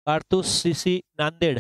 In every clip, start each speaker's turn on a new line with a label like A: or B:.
A: काडतूस CC Nanded.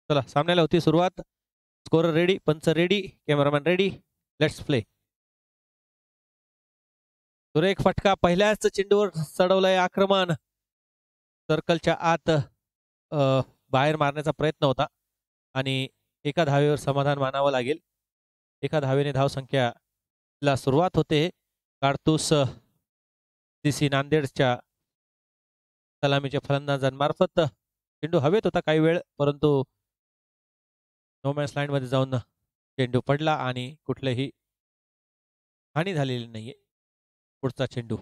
A: चला सामन्याला होती सुरुवात. स्कोरर रेडी, पंच ready, cameraman ready, let's play. सुरेख फटका पहिल्याच चेंडूवर चढवलंय आक्रमण. सर्कलच्या आत बाहेर मारण्याचा प्रयत्न होता आणि एका धावेवर समाधान मानावं लागेल. एका धावेने धावसंख्याला सुरुवात होते. काडतूस CC नांदेडच्या सलामीच्या फलंदाजांमार्फत चेंडू हवेत होता काही वेळ, परंतु नोमॅन्स लाईन मध्ये जाऊन चेंडू पडला आणि कुठलीही हानी झालेली नाहीये. पुढचा चेंडू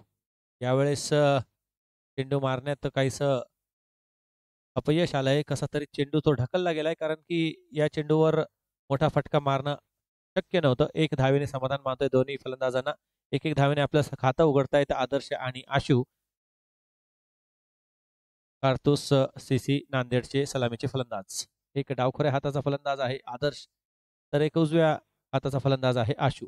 A: यावेळेस चेंडू मारण्यात काहीस अपयश आलंय. कसा तरी चेंडू तो ढकलला गेलाय, कारण की या चेंडूवर मोठा फटका मारणं शक्य नव्हतं. एक धावेने समाधान मानतोय दोन्ही फलंदाजांना. एक एक धावेने आपलं खातं उघडतायत आदर्श आणि आशू. काडतूस CC नांदेडचे सलामीचे फलंदाज. एक डावखऱ्या हाताचा फलंदाज आहे आदर्श, तर एक उजव्या हाताचा फलंदाज आहे आशू.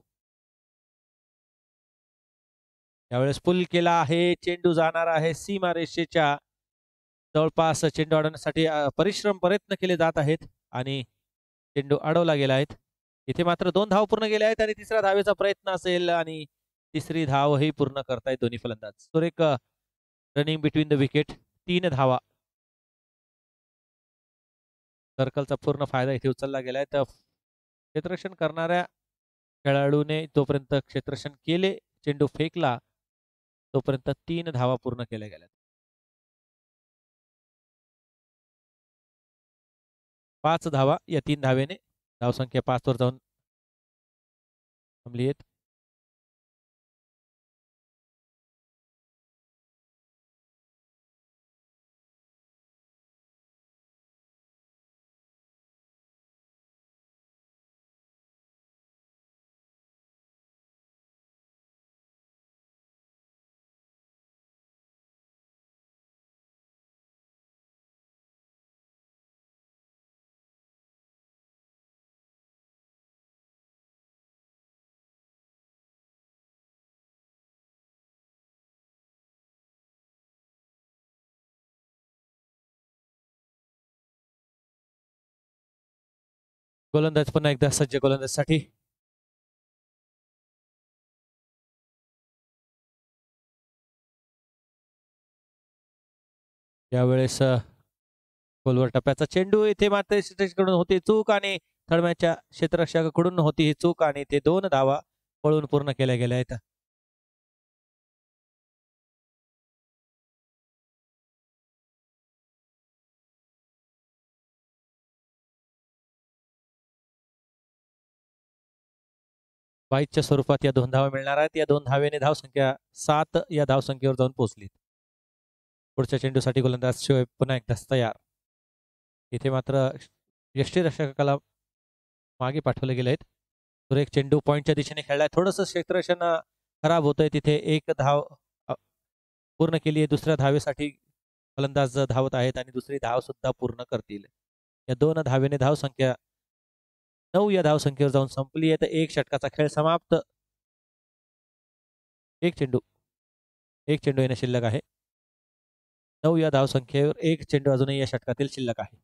A: यावेळेस पुल केला आहे. चेंडू जाणार आहे सीमारेषेच्या जवळपास. चेंडू अडवण्यासाठी परिश्रम प्रयत्न केले जात आहेत आणि चेंडू अडवला गेला आहे. इथे मात्र 2 धाव पूर्ण गेले आहेत आणि तिसऱ्या धावेचा प्रयत्न असेल आणि तिसरी धावही पूर्ण करतायत दोन्ही फलंदाज. सुरेख रनिंग बिटवीन द विकेट. 3 धावा. सर्कलचा पूर्ण फायदा इथे उचलला गेलाय. तर क्षेत्ररक्षण करणाऱ्या खेळाडूने तोपर्यंत क्षेत्ररक्षण केले, चेंडू फेकला तोपर्यंत 3 धावा पूर्ण केल्या गेल्या. 5 धावा या 3 धावेने धावसंख्या 5 वर जाऊन थांबली आहेत. गोलंदाज पुन्हा एकदा सज्ज गोलंदाजसाठी. यावेळेस गोलवर टप्प्याचा चेंडू. इथे मात्र क्षेत्ररक्षकाकडून होती चूक आणि थळम्याच्या क्षेत्ररक्षकाकडून होती ही चूक आणि ते 2 धावा पळून पूर्ण केल्या गेल्या आहेत. वाईच्या स्वरूपात या 2 धावा मिळणार आहेत. या 2 धावेने धावसंख्या 7 या धावसंख्येवर जाऊन पोहोचली. पुढच्या चेंडूसाठी गोलंदाज शोएब पुन्हा एकदा तयार. इथे मात्र यष्टीरक्षकाला मागे पाठवले गेले आहेत. सुरेख चेंडू पॉइंटच्या दिशेने खेळलाय. थोडंसं क्षेत्ररक्षण खराब होतंय. तिथे एक धाव पूर्ण केली आहे. दुसऱ्या धावेसाठी फलंदाज धावत आहेत आणि दुसरी धाव सुद्धा पूर्ण करतील. या 2 धावेने धावसंख्या 9 या धावसंख्येवर जाऊन संपली आहे. तर 1 षटकाचा खेळ समाप्त. एक चेंडू येणे शिल्लक आहे. 9 या धावसंख्येवर एक चेंडू अजूनही या षटकातील शिल्लक आहे.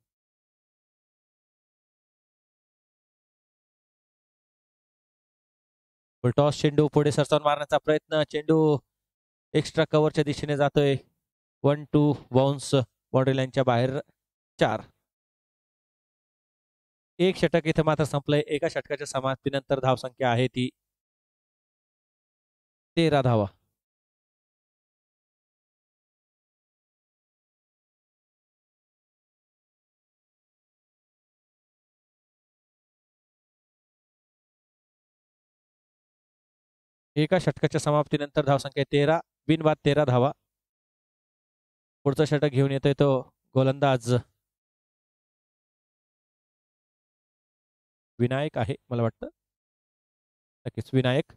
A: टॉस चेंडू पुढे सरसावून मारण्याचा प्रयत्न. चेंडू एक्स्ट्रा कव्हरच्या दिशेने जातोय. 1-2 बाउन्स बाउंड्री लाईनच्या बाहेर 4. एक षटक इथे मात्र संपलंय. एका षटकाच्या समाप्तीनंतर धावसंख्या आहे ती 13 धावा. एका षटकाच्या समाप्तीनंतर धावसंख्या 13. बिनबाद 13 धावा. पुढचा षटक घेऊन येतोय तो गोलंदाज विनायक आहे मला वाटतं. नक्कीच विनायक.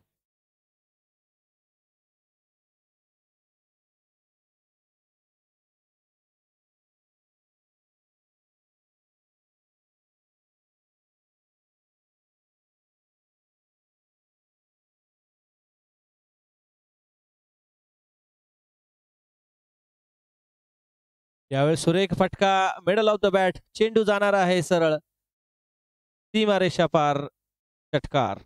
A: यावेळी सुरेख फटका. Middle of the bat. चेंडू जाणार आहे सरळ सीमारेषा पार. षटकार.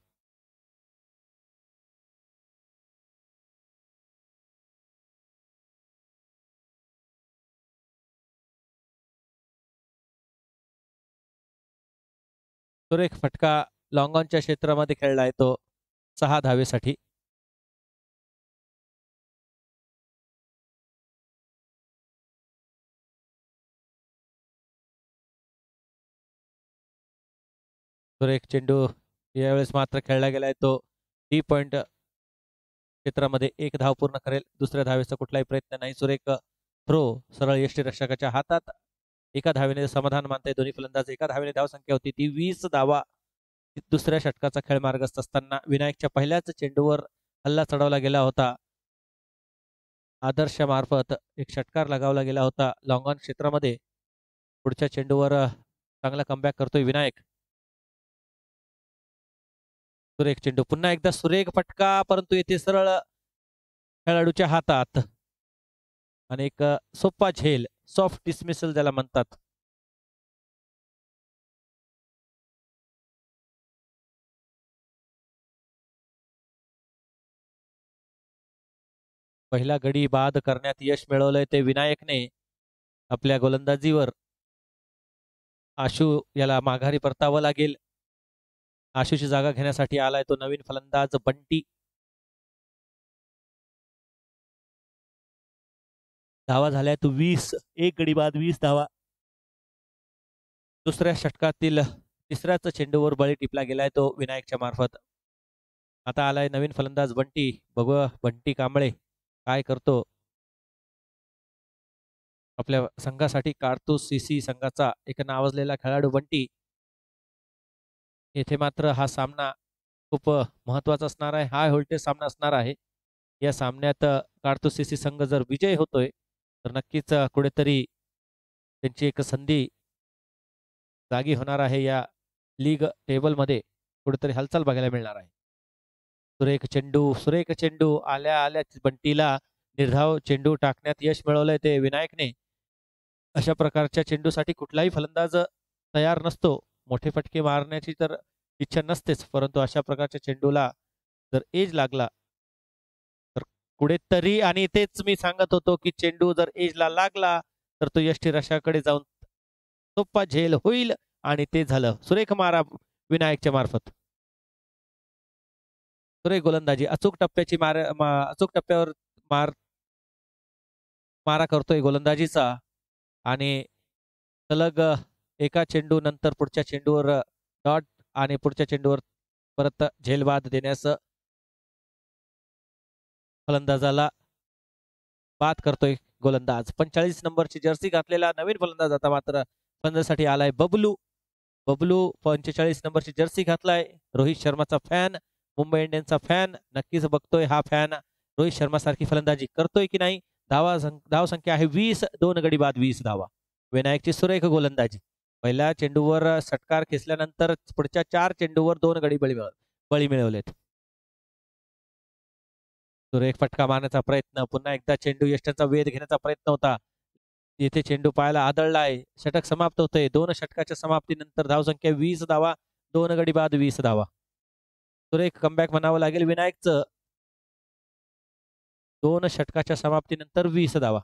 A: सुरेख फटका लॉंग ऑनच्या क्षेत्रामध्ये खेळला आहे तो 6 धावेसाठी. सुरेख चेंडू यावेळेस मात्र खेळला गेलाय तो डी पॉइंट क्षेत्रामध्ये. एक धाव पूर्ण करेल. दुसऱ्या धावेचा कुठलाही प्रयत्न नाही. सुरेख थ्रो सरळ यष्टीरक्षकाच्या हातात. एका धावेने समाधान मानताय दोन्ही फलंदाज. एका धावेने धावसंख्या होती ती 20 धावा. दुसऱ्या षटकाचा खेळ मार्गस्थ असताना विनायकच्या पहिल्याच चेंडूवर हल्ला चढवला गेला होता. आदर्श मार्फत एक षटकार लगावला गेला होता लॉंग ऑन क्षेत्रामध्ये. पुढच्या चेंडूवर चांगला कमबॅक करतोय विनायक. सुरेख चेंडू. पुन्हा एकदा सुरेख फटका. परंतु येथे सरळ खेळाडूच्या हातात आणि एक सोपा झेल. सॉफ्ट डिसमिसल ज्याला म्हणतात. पहिला गडी बाद करण्यात यश मिळवलंय ते विनायकने आपल्या गोलंदाजीवर. आशू याला माघारी परतावं लागेल. आशूची जागा घेण्यासाठी आलाय तो नवीन फलंदाज बंटी. धावा झाल्या तो 20. एक गडी बाद 20 धावा. दुसऱ्या षटकातील तिसऱ्याच चेंडूवर बळी टिपला गेलाय तो विनायकच्या मार्फत. आता आलाय नवीन फलंदाज बंटी. बघूया बंटी कांबळे काय करतो. आपल्या संघासाठी काढतोस सीसी संघाचा एक नावाजलेला खेळाडू बंटी. येथे मात्र हा सामना खूप महत्वाचा असणार आहे. हाय व्होल्टेज सामना असणार आहे. या सामन्यात काढतोस सीसी संघ जर विजय होतोय तर नक्कीच कुठेतरी त्यांची एक संधी जागी होणार आहे. या लीग टेबलमध्ये कुठेतरी हालचाल बघायला मिळणार आहे. सुरेख चेंडू. सुरेख चेंडू. आल्या आल्या बंटीला निर्धाव चेंडू टाकण्यात यश मिळवलंय ते विनायकने. अशा प्रकारच्या चेंडूसाठी कुठलाही फलंदाज तयार नसतो. मोठे फटके मारण्याची तर इच्छा नसतेच, परंतु अशा प्रकारच्या चेंडूला जर एज लागला तर कुठेतरी, आणि तेच मी सांगत होतो की चेंडू जर एजला लागला तर तो यष्टीरक्षकाकडे जाऊन सोपा झेल होईल, आणि ते झालं. सुरेख मारा विनायकच्या मार्फत. सुरेख गोलंदाजी. अचूक टप्प्याची अचूक टप्प्यावर मारा करतोय गोलंदाजीचा, आणि सलग एका चेंडू नंतर पुढच्या चेंडूवर डॉट आणि पुढच्या चेंडूवर परत झेलबाद देण्यास फलंदाजाला बाद करतोय गोलंदाज. 45 नंबरची जर्सी घातलेला नवीन फलंदाज आता मात्र फलंदाजासाठी आलाय बबलू. बबलू 45 नंबरची जर्सी घातलाय. रोहित शर्माचा फॅन, मुंबई इंडियन्सचा फॅन नक्कीच बघतोय. हा फॅन रोहित शर्मा सारखी फलंदाजी करतोय की नाही. धाव संख्या आहे 20. 2 गडी बाद 20 धावा. विनायकची सुरेख गोलंदाजी. पहिल्या चेंडूवर षटकार खेचल्यानंतर पुढच्या 4 चेंडूवर 2 गडी बळी मिळवलेत. सुरेख फटका मारण्याचा प्रयत्न. पुन्हा एकदा चेंडू यष्टींचा वेध घेण्याचा प्रयत्न होता. येथे चेंडू पायाला आदळला आहे. षटक समाप्त होतंय. 2 षटकाच्या समाप्तीनंतर धावसंख्या 20 धावा, 2 गडी बाद 20 धावा. सुरेख कमबॅक म्हणावं लागेल विनायकचं. 2 षटकाच्या समाप्तीनंतर 20 धावा.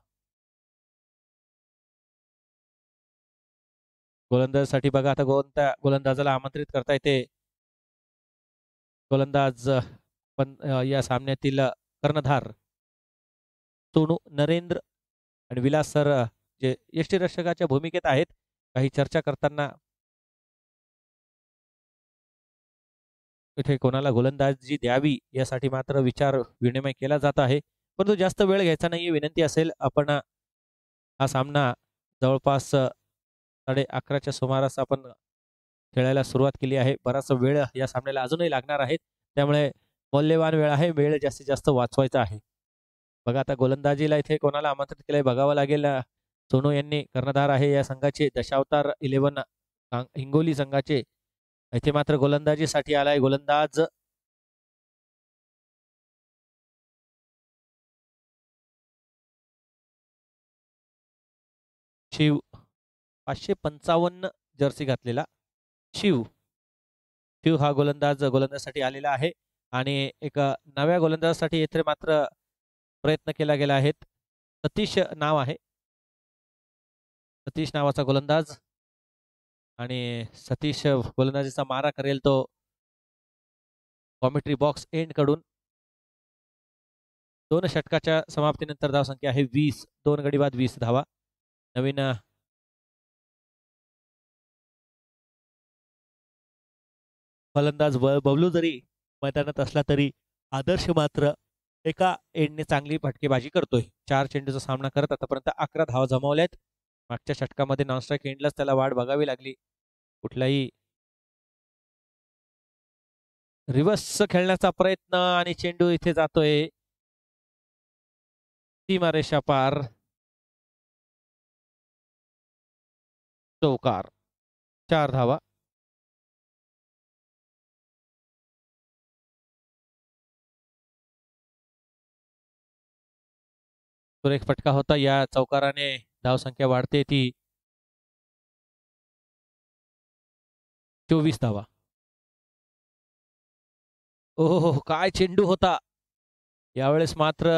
A: गोलंदाजासाठी बघा आता कोणत्या गोलंदाजाला आमंत्रित करता येते. गोलंदाज पण या सामन्यातील कर्णधार सोनू नरेंद्र आणि विलास सर जे यष्टीरक्षकाच्या भूमिकेत आहेत. काही चर्चा करताना इथे कोणाला गोलंदाजी द्यावी यासाठी मात्र विचार विनिमय केला जात आहे. परंतु जास्त वेळ घ्यायचा नाही, विनंती असेल. आपण हा सामना जवळपास 11:30च्या सुमारास आपण खेळायला सुरुवात केली आहे. बराच वेळ या सामन्याला अजूनही लागणार आहे, त्यामुळे मौल्यवान वेळ आहे. वेळ जास्तीत जास्त वाचवायचा आहे. बघा आता गोलंदाजीला इथे कोणाला आमंत्रित केलंय बघावं लागेल. सोनू यांनी कर्णधार आहे या संघाचे, दशावतार 11 हिंगोली संघाचे. इथे मात्र गोलंदाजीसाठी आलाय गोलंदाज शिव. 555 जर्सी घातलेला शिव. शिव हा गोलंदाजासाठी आलेला आहे आणि एक नव्या गोलंदाजासाठी येथे मात्र प्रयत्न केला गेला आहे. सतीश नाव आहे, सतीश नावाचा गोलंदाज. आणि सतीश गोलंदाजीचा मारा करेल तो कॉमेंट्री बॉक्स एंड कडून. 2 षटकाच्या समाप्तीनंतर धावसंख्या आहे 20, 2 गडी बाद 20 धावा. नवीन फलंदाज बबलू जरी मैदानात असला तरी आदर्श मात्र एका एंडने चांगली फटकेबाजी करतोय. 4 चेंडूचा सामना करत आतापर्यंत 11 धावा जमावल्यात. मागच्या षटकामध्ये नॉनस्ट्राईक एंडलाच त्याला वाट बघावी लागली. कुठलाही रिव्हर्स खेळण्याचा प्रयत्न आणि चेंडू इथे जातोय सीमारेषा पार. चौकार. 4 धावा. सुरेख फटका होता. या चौकाराने धावसंख्या वाढते ती 24 धावा. ओहो, काय चेंडू होता. यावेळेस मात्र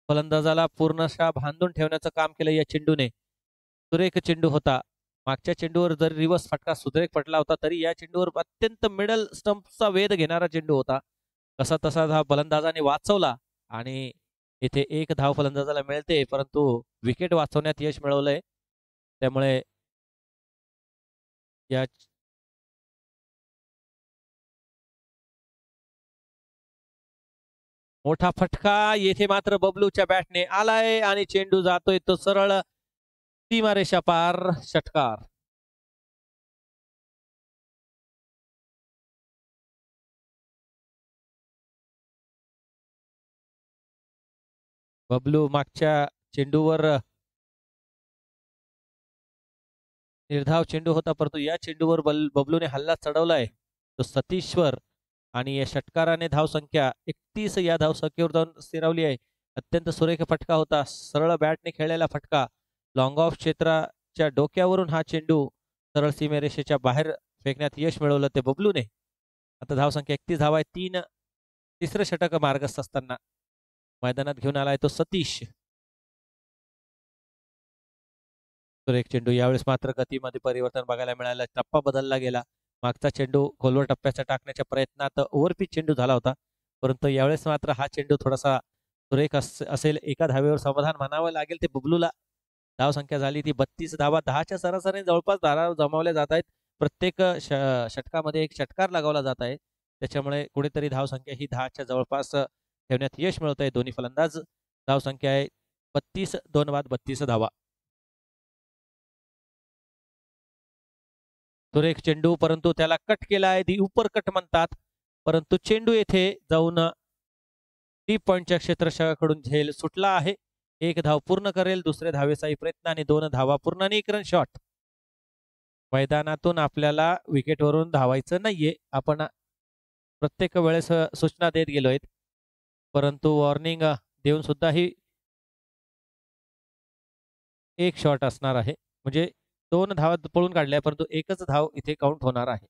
A: फलंदाजाला पूर्णशः बांधून ठेवण्याचं काम केलं या चेंडूने. सुरेख चेंडू होता. मागच्या चेंडूवर जरी रिव्हर्स फटका सुरेख पडला होता तरी या चेंडूवर अत्यंत मिडल स्टंपचा वेध घेणारा चेंडू होता. कसा तसा हा फलंदाजाने वाचवला आणि इथे 1 धाव फलंदाजाला मिळते, परंतु विकेट वाचवण्यात यश मिळवलंय. त्यामुळे या मोठा फटका येथे मात्र बबलूच्या बॅटने आलाय आणि चेंडू जातोय तो सरळ सीमारेषा पार. षटकार. बबलू मागच्या चेंडूवर निर्धाव चेंडू होता, परंतु या चेंडूवर बबलूने हल्ला चढवलाय तो सतीश्वर आणि या षटकाराने धावसंख्या 31 या धावसंख्येवर जाऊन स्थिरावली आहे. अत्यंत सुरेख फटका होता. सरळ बॅटने खेळलेला फटका. लॉंग ऑफ क्षेत्राच्या डोक्यावरून हा चेंडू सरळ सीमेरेषेच्या बाहेर फेकण्यात यश मिळवलं ते बबलूने. आता धावसंख्या 31 धावा आहे. तिसरं षटक मार्गस्थ असताना मैदानात घेऊन आलाय तो सतीश. सुरेख चेंडू. यावेळेस मात्र गतीमध्ये परिवर्तन बघायला मिळालं. टप्पा बदलला गेला. मागचा चेंडू खोलवर टप्प्याचा टाकण्याच्या प्रयत्नात ओव्हरपिच चेंडू झाला होता, परंतु यावेळेस मात्र हा चेंडू थोडासा सुरेख असेल. एका धावेवर समाधान म्हणावं लागेल ते बबलूला. धावसंख्या झाली ती 32 धावा. 10च्या सरासरीने जवळपास धावा जमावल्या जात आहेत. प्रत्येक षटकामध्ये एक षटकार लगावला जात आहे. त्याच्यामुळे कुठेतरी धावसंख्या ही 10च्या जवळपास ठेवण्यात यश मिळवत आहे दोन्ही फलंदाज. धावसंख्या आहे 32, 2 बाद 32 धावा. सुरेख चेंडू, परंतु त्याला कट केला आहे. दी उपर कट म्हणतात, परंतु चेंडू येथे जाऊन डीप पॉइंटच्या क्षेत्ररक्षकाकडून झेल सुटला आहे. 1 धाव पूर्ण करेल. दुसऱ्या धावेचाही प्रयत्न आणि 2 धावा पूर्ण आणि 1 रन शॉट. मैदानातून आपल्याला विकेटवरून धावायचं नाहीये. आपण प्रत्येक वेळेस सूचना देत गेलो आहेत, परंतु वॉर्निंग देऊन सुद्धा ही एक शॉट असणार आहे. म्हणजे 2 धावा पळून काढल्या, परंतु एकच धाव इथे काउंट होणार आहे.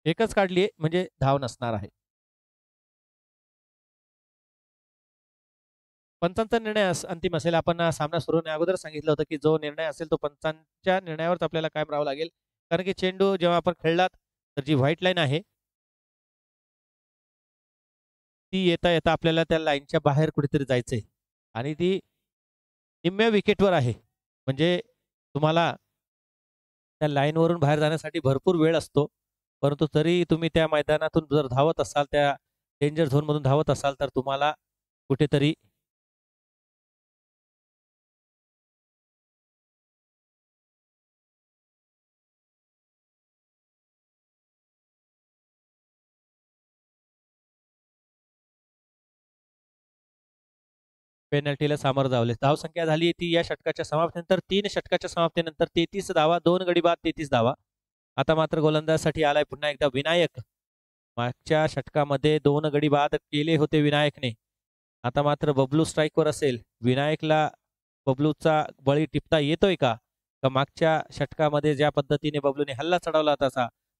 A: एकच काढली म्हणजे धाव नसणार आहे. पंचांचा निर्णय अंतिम असेल. आपण सामना सुरू होण्या अगोदर सांगितलं होतं, की जो निर्णय असेल तो पंचांच्या निर्णयावरच आपल्याला कायम राहावं लागेल. कारण की चेंडू जेव्हा आपण खेळलात, तर जी व्हाईट लाईन आहे, ती येता-येता आपल्याला त्या लाईनच्या बाहेर कुठेतरी जायचंय आणि ती निम्म्या विकेटवर आहे. म्हणजे तुम्हाला त्या लाईनवरून बाहेर जाण्यासाठी भरपूर वेळ असतो. परंतु तरी तुम्ही त्या मैदानातून जर धावत असाल, त्या डेंजर झोनमधून धावत असाल, तर तुम्हाला कुठेतरी पेनल्टीला सामोरं जावं. धावसंख्या झाली ती या षटकाच्या समाप्तीनंतर 3 षटकाच्या समाप्तीनंतर 33 धावा, 2 गडी बाद 33 धावा. आता मात्र गोलंदाजसाठी आलाय पुन्हा एकदा विनायक. मागच्या षटकामध्ये 2 गडी बाद केले होते विनायकने. आता मात्र बबलू स्ट्राईकवर असेल. विनायकला बबलूचा बळी टिपता येतोय का? का मागच्या षटकामध्ये ज्या पद्धतीने बबलूने हल्ला चढवला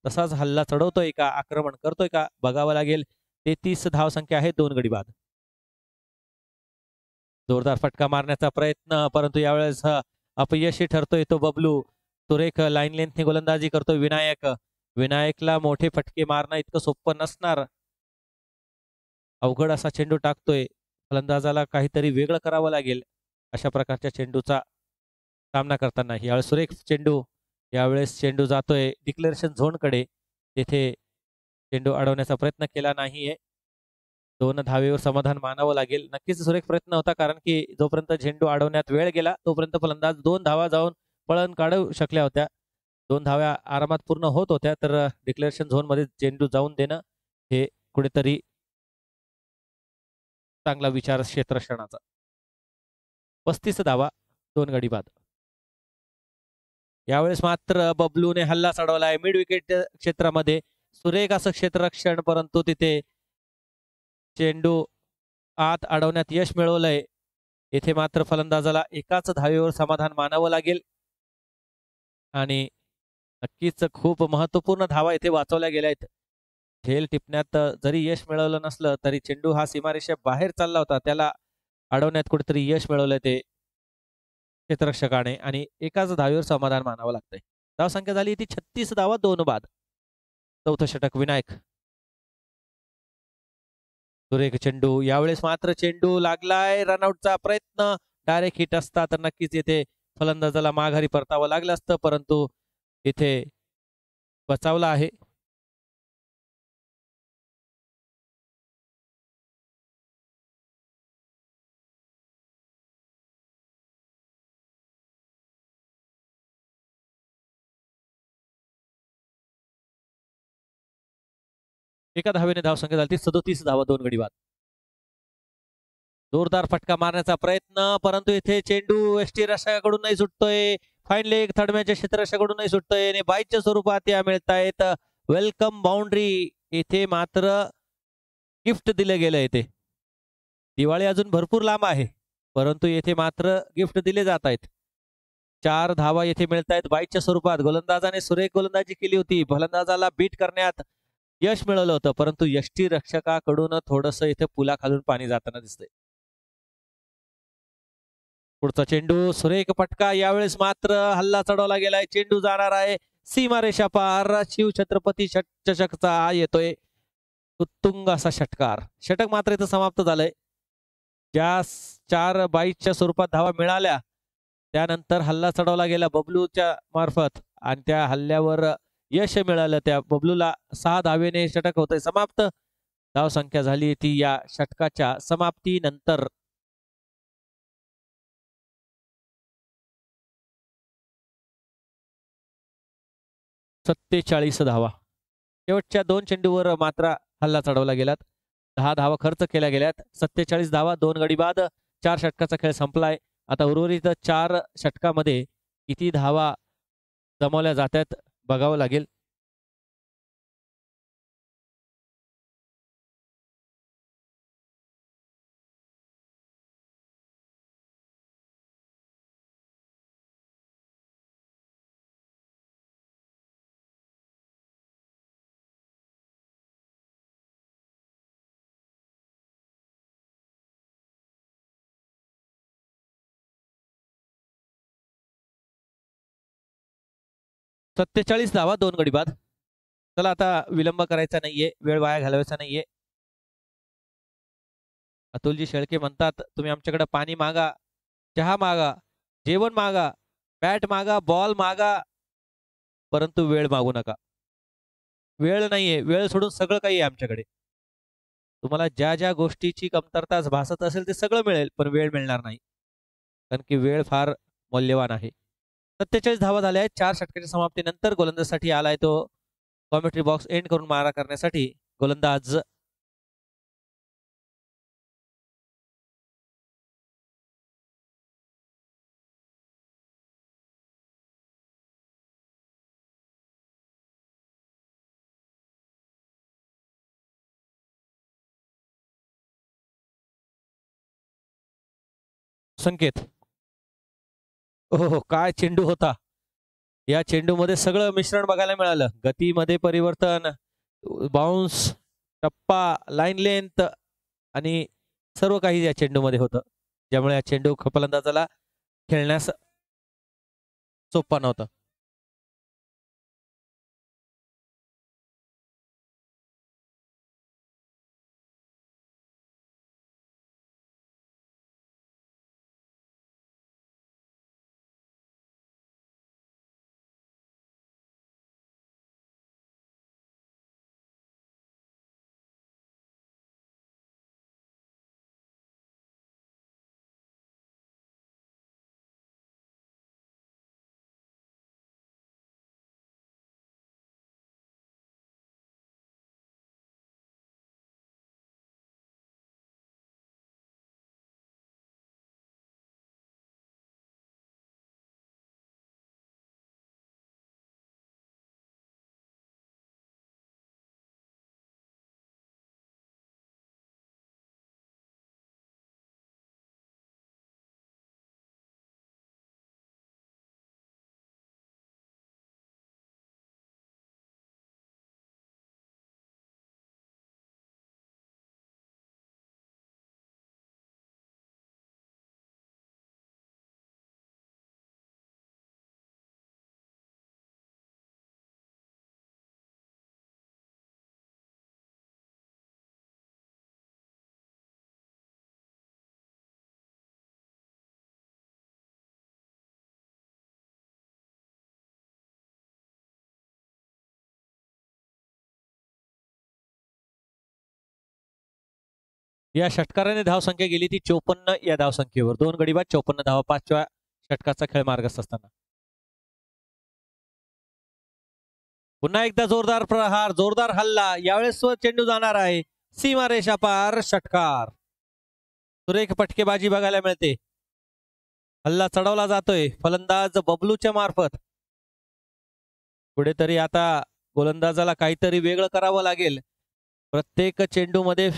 A: तसाच हल्ला चढवतोय का? आक्रमण करतोय का? बघावं लागेल. 33 धावसंख्या आहे, 2 गडी बाद. जोरदार फटका मारण्याचा प्रयत्न, परंतु यावेळेस अपयशी ठरतोय तो बबलू. सुरेख लाईन लेंथने गोलंदाजी करतोय विनायक. विनायकला मोठे फटके मारणं इतकं सोपं नसणार. अवघड असा चेंडू टाकतोय. फलंदाजाला काहीतरी वेगळं करावं लागेल अशा प्रकारच्या चेंडूचा सामना करताना. यावेळेस सुरेख चेंडू, यावेळेस चेंडू जातोय डिक्लेरेशन झोनकडे. तेथे चेंडू अडवण्याचा प्रयत्न केला नाहीये. 2 धावेवर समाधान मानावं लागेल. नक्कीच सुरेख प्रयत्न होता, कारण की जोपर्यंत झेंडू अडवण्यात वेळ गेला तोपर्यंत फलंदाज 2 धावा जाऊन पळण काढू शकल्या होत्या. 2 धाव्या आरामात पूर्ण होत होत्या. तर डिक्लेरेशन झोनमध्ये चेंडू जाऊन देणं हे कुठेतरी चांगला विचार क्षेत्ररक्षणाचा. 35 धावा, 2 गडी बाद. यावेळेस मात्र बबलूने हल्ला चढवलाय मिड विकेट क्षेत्रामध्ये. सुरेख असं क्षेत्ररक्षण, परंतु तिथे चेंडू आत अडवण्यात यश मिळवलंय. येथे मात्र फलंदाजाला एकाच धावेवर समाधान मानावं लागेल आणि नक्कीच खूप महत्वपूर्ण धावा इथे वाचवल्या गेल्या आहेत. झेल टिपण्यात जरी यश मिळवलं नसलं तरी चेंडू हा सीमारेषा बाहेर चालला होता, त्याला अडवण्यात कुठेतरी यश मिळवलंय ते क्षेत्ररक्षकाने आणि एकाच धावेवर समाधान मानावं लागतंय. धावसंख्या झाली ती 36 धावा, 2 बाद. चौथं षटक विनायक. सुरेख चेंडू, यावेळेस मात्र चेंडू लागलाय. रनआउटचा प्रयत्न, डायरेक्ट हिट असता तर नक्कीच येथे फलंदाजाला माघारी परतावं लागलं असतं, परंतु इथे बचावला आहे. एका धावेने धावसंख्या झाली 37 धावा, 2 गडी बाद. जोरदार फटका मारण्याचा प्रयत्न, परंतु इथे चेंडू एसटी रक्षकाकडून नाही सुटतोय. फाईन लेग थर्ड मॅचच्या क्षेत्ररक्षकाकडून नाही सुटतोय आणि बाईच्या स्वरूपात या मिळतायत. Welcome boundary. इथे मात्र गिफ्ट दिलं गेलं. इथे दिवाळी अजून भरपूर लांब आहे, परंतु येथे मात्र गिफ्ट दिले जात आहेत. 4 धावा येथे मिळत आहेत बाईच्या स्वरूपात. गोलंदाजाने सुरेख गोलंदाजी केली होती. फलंदाजाला बीट करण्यात यश मिळवलं होतं, परंतु यष्टी रक्षकाकडून थोडस इथे पुलाखालून पाणी जाताना दिसतंय. पुढचा चेंडू, सुरेख फटका. यावेळेस मात्र हल्ला चढवला गेलाय. चेंडू जाणार आहे सीमारेषा पार. शिव छत्रपती चषकचा हा येतोय उत्तुंग असा षटकार. षटक मात्र इथं समाप्त झालंय. ज्या 4 बाईच्या स्वरूपात धावा मिळाल्या त्यानंतर हल्ला चढवला गेला बबलूच्या मार्फत आणि त्या हल्ल्यावर यश मिळालं. त्या बबलूला 6 धावेने षटक होतंय समाप्त. धावसंख्या झाली ती या षटकाच्या समाप्तीनंतर 47 धावा. शेवटच्या 2 चेंडूवर मात्र हल्ला चढवला गेलात. 10 धावा खर्च केल्या गेल्यात. 47 धावा, 2 गडी बाद. 4 षटकाचा खेळ संपलाय. आता उर्वरित 4 षटकामध्ये किती धावा जमवल्या जातात बघावं लागेल. 47 धावा 2 गडी बाद. चला आता विलंब करायचा नाहीये, वेळ वाया घालवायचा नाहीये. अतुलजी शेळके म्हणतात तुम्ही आमच्याकडे पाणी मागा, चहा मागा, जेवण मागा, बॅट मागा, बॉल मागा, परंतु वेळ मागू नका. वेळ नाहीये, वेळ सोडून सगळं काही आहे आमच्याकडे. तुम्हाला ज्या ज्या गोष्टीची कमतरता भासत असेल ते सगळं मिळेल, पण वेळ मिळणार नाही, कारण की वेळ फार मौल्यवान आहे. 47 धावा झाल्या आहेत. 4 षटकाच्या समाप्तीनंतर गोलंदाजासाठी आलाय तो कॉमेंट्री बॉक्स एंड करून मारा करण्यासाठी गोलंदाज संकेत. हो, काय चेंडू होता. या चेंडूमध्ये सगळं मिश्रण बघायला मिळालं. गतीमध्ये परिवर्तन, बाउन्स, टप्पा, लाईन लेंथ आणि सर्व काही या चेंडूमध्ये होतं, ज्यामुळे या चेंडू फलंदाजाला खेळण्यास सोपा नव्हता. या षटकाराने धावसंख्या गेली ती 54 या धावसंख्येवर. 2 गडी बाद 54 धावा 5व्या षटकाचा खेळ मार्गस्थ असताना पुन्हा एकदा जोरदार प्रहार, जोरदार हल्ला. यावेळेस चेंडू जाणार आहे सीमारेषा पार. षटकार, सुरेख फटकेबाजी बघायला मिळते. हल्ला चढवला जातोय फलंदाज बबलूच्या मार्फत. कुठेतरी आता गोलंदाजाला काहीतरी वेगळं करावं लागेल. प्रत्येक चेंडूमध्ये,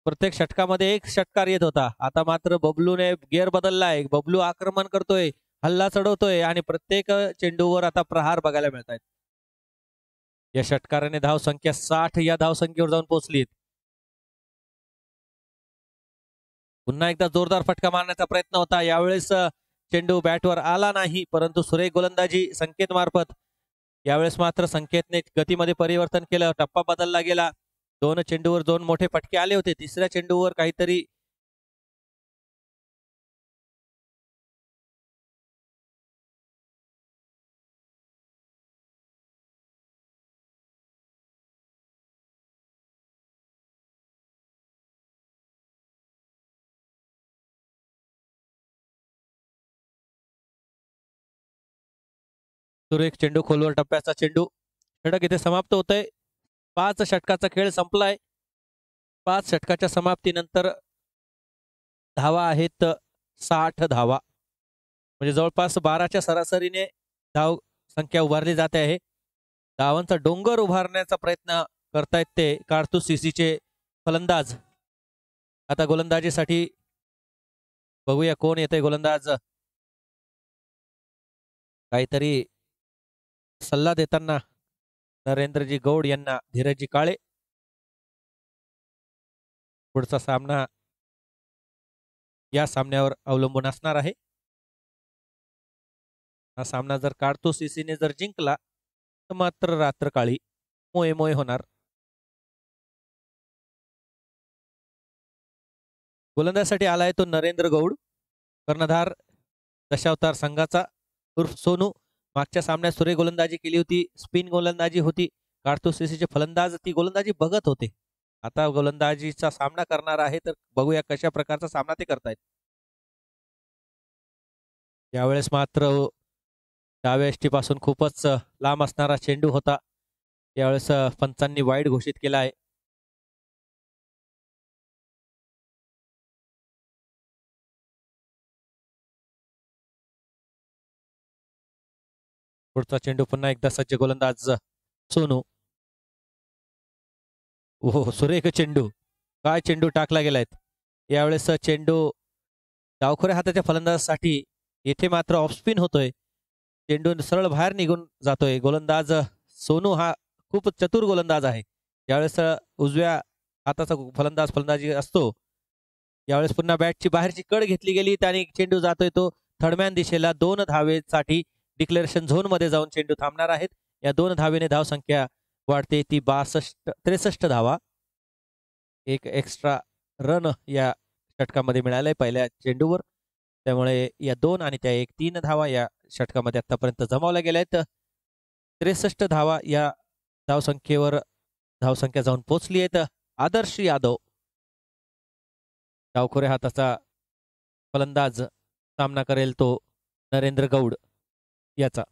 A: प्रत्येक षटकामध्ये एक षटकार येत होता. आता मात्र बबलूने गेअर बदललाय. बबलू आक्रमण करतोय, हल्ला चढवतोय आणि प्रत्येक चेंडूवर आता प्रहार बघायला मिळत आहेत. या षटकाराने धावसंख्या 60 या धावसंख्येवर जाऊन पोहोचली. पुन्हा एकदा जोरदार फटका मारण्याचा प्रयत्न होता. यावेळेस चेंडू बॅटवर आला नाही, परंतु सुरेख गोलंदाजी संकेत मार्फत. यावेळेस मात्र संकेतने गतीमध्ये परिवर्तन केलं, टप्पा बदलला गेला. 2 चेंडूवर 2 मोठे फटके आले होते. तिसऱ्या चेंडूवर काहीतरी सुरेख चेंडू, खोलवर टप्प्याचा चेंडू. षटक इथे समाप्त होतंय. 5 षटकाचा खेळ संपलाय. 5 षटकाच्या समाप्तीनंतर धावा आहेत 60 धावा, म्हणजे जवळपास 12च्या सरासरीने धाव संख्या उभारली जाते आहे. धावांचा डोंगर उभारण्याचा प्रयत्न करतायत ते काडतूस सीसीचे फलंदाज. आता गोलंदाजीसाठी बघूया कोण येते गोलंदाज. काहीतरी सल्ला देताना नरेंद्रजी गौड यांना धीरजजी काळे. पुढचा सामना या सामन्यावर अवलंबून असणार आहे. हा सामना जर काडतूस सीसीने जर जिंकला मात्र रात्र काळी मोये मोये होणार. गोलंदाजीसाठी आलाय तो नरेंद्र गौड, कर्णधार दशावतार संघाचा उर्फ सोनू. मागच्या सामन्यात सूर्य गोलंदाजी केली होती, स्पिन गोलंदाजी होती. काडतुसीचे फलंदाज ती गोलंदाजी बघत होते. आता गोलंदाजीचा सामना करणार आहे, तर बघूया कशा प्रकारचा सामना ते करतायत. यावेळेस मात्र डाव्या यष्टीपासून खूपच लांब असणारा चेंडू होता. यावेळेस पंचांनी वाईड घोषित केला आहे. पुढचा चेंडू पुन्हा एकदा सज्ज गोलंदाज सोनू. हो, सुरेख चेंडू, काय चेंडू टाकला गेलाय. यावेळेस चेंडू डावखोऱ्या हाताच्या फलंदाजासाठी येथे मात्र ऑफ स्पिन होतोय. चेंडू सरळ बाहेर निघून जातोय. गोलंदाज सोनू हा खूप चतुर गोलंदाज आहे. ज्यावेळेस उजव्या हाताचा फलंदाजी असतो, यावेळेस पुन्हा बॅटची बाहेरची कड घेतली गेली आणि चेंडू जातोय तो थर्डमॅन दिशेला. 2 धावेसाठी डिक्लेरेशन झोन मध्ये जाऊन चेंडू थांबणार आहेत. या 2 धावेने धावसंख्या वाढते ती 63 धावा. एक एक्स्ट्रा रन या षटकामध्ये मिळालाय पहिल्या चेंडूवर. त्यामुळे या 2 आणि त्या 3 धावा या षटकामध्ये आतापर्यंत जमावल्या गेल्या आहेत. 63 धावा या धावसंख्येवर धावसंख्या जाऊन पोहोचली आहेत. आदर्श यादव डावखोऱ्या हाताचा फलंदाज, सामना करेल तो नरेंद्र गौड याचा.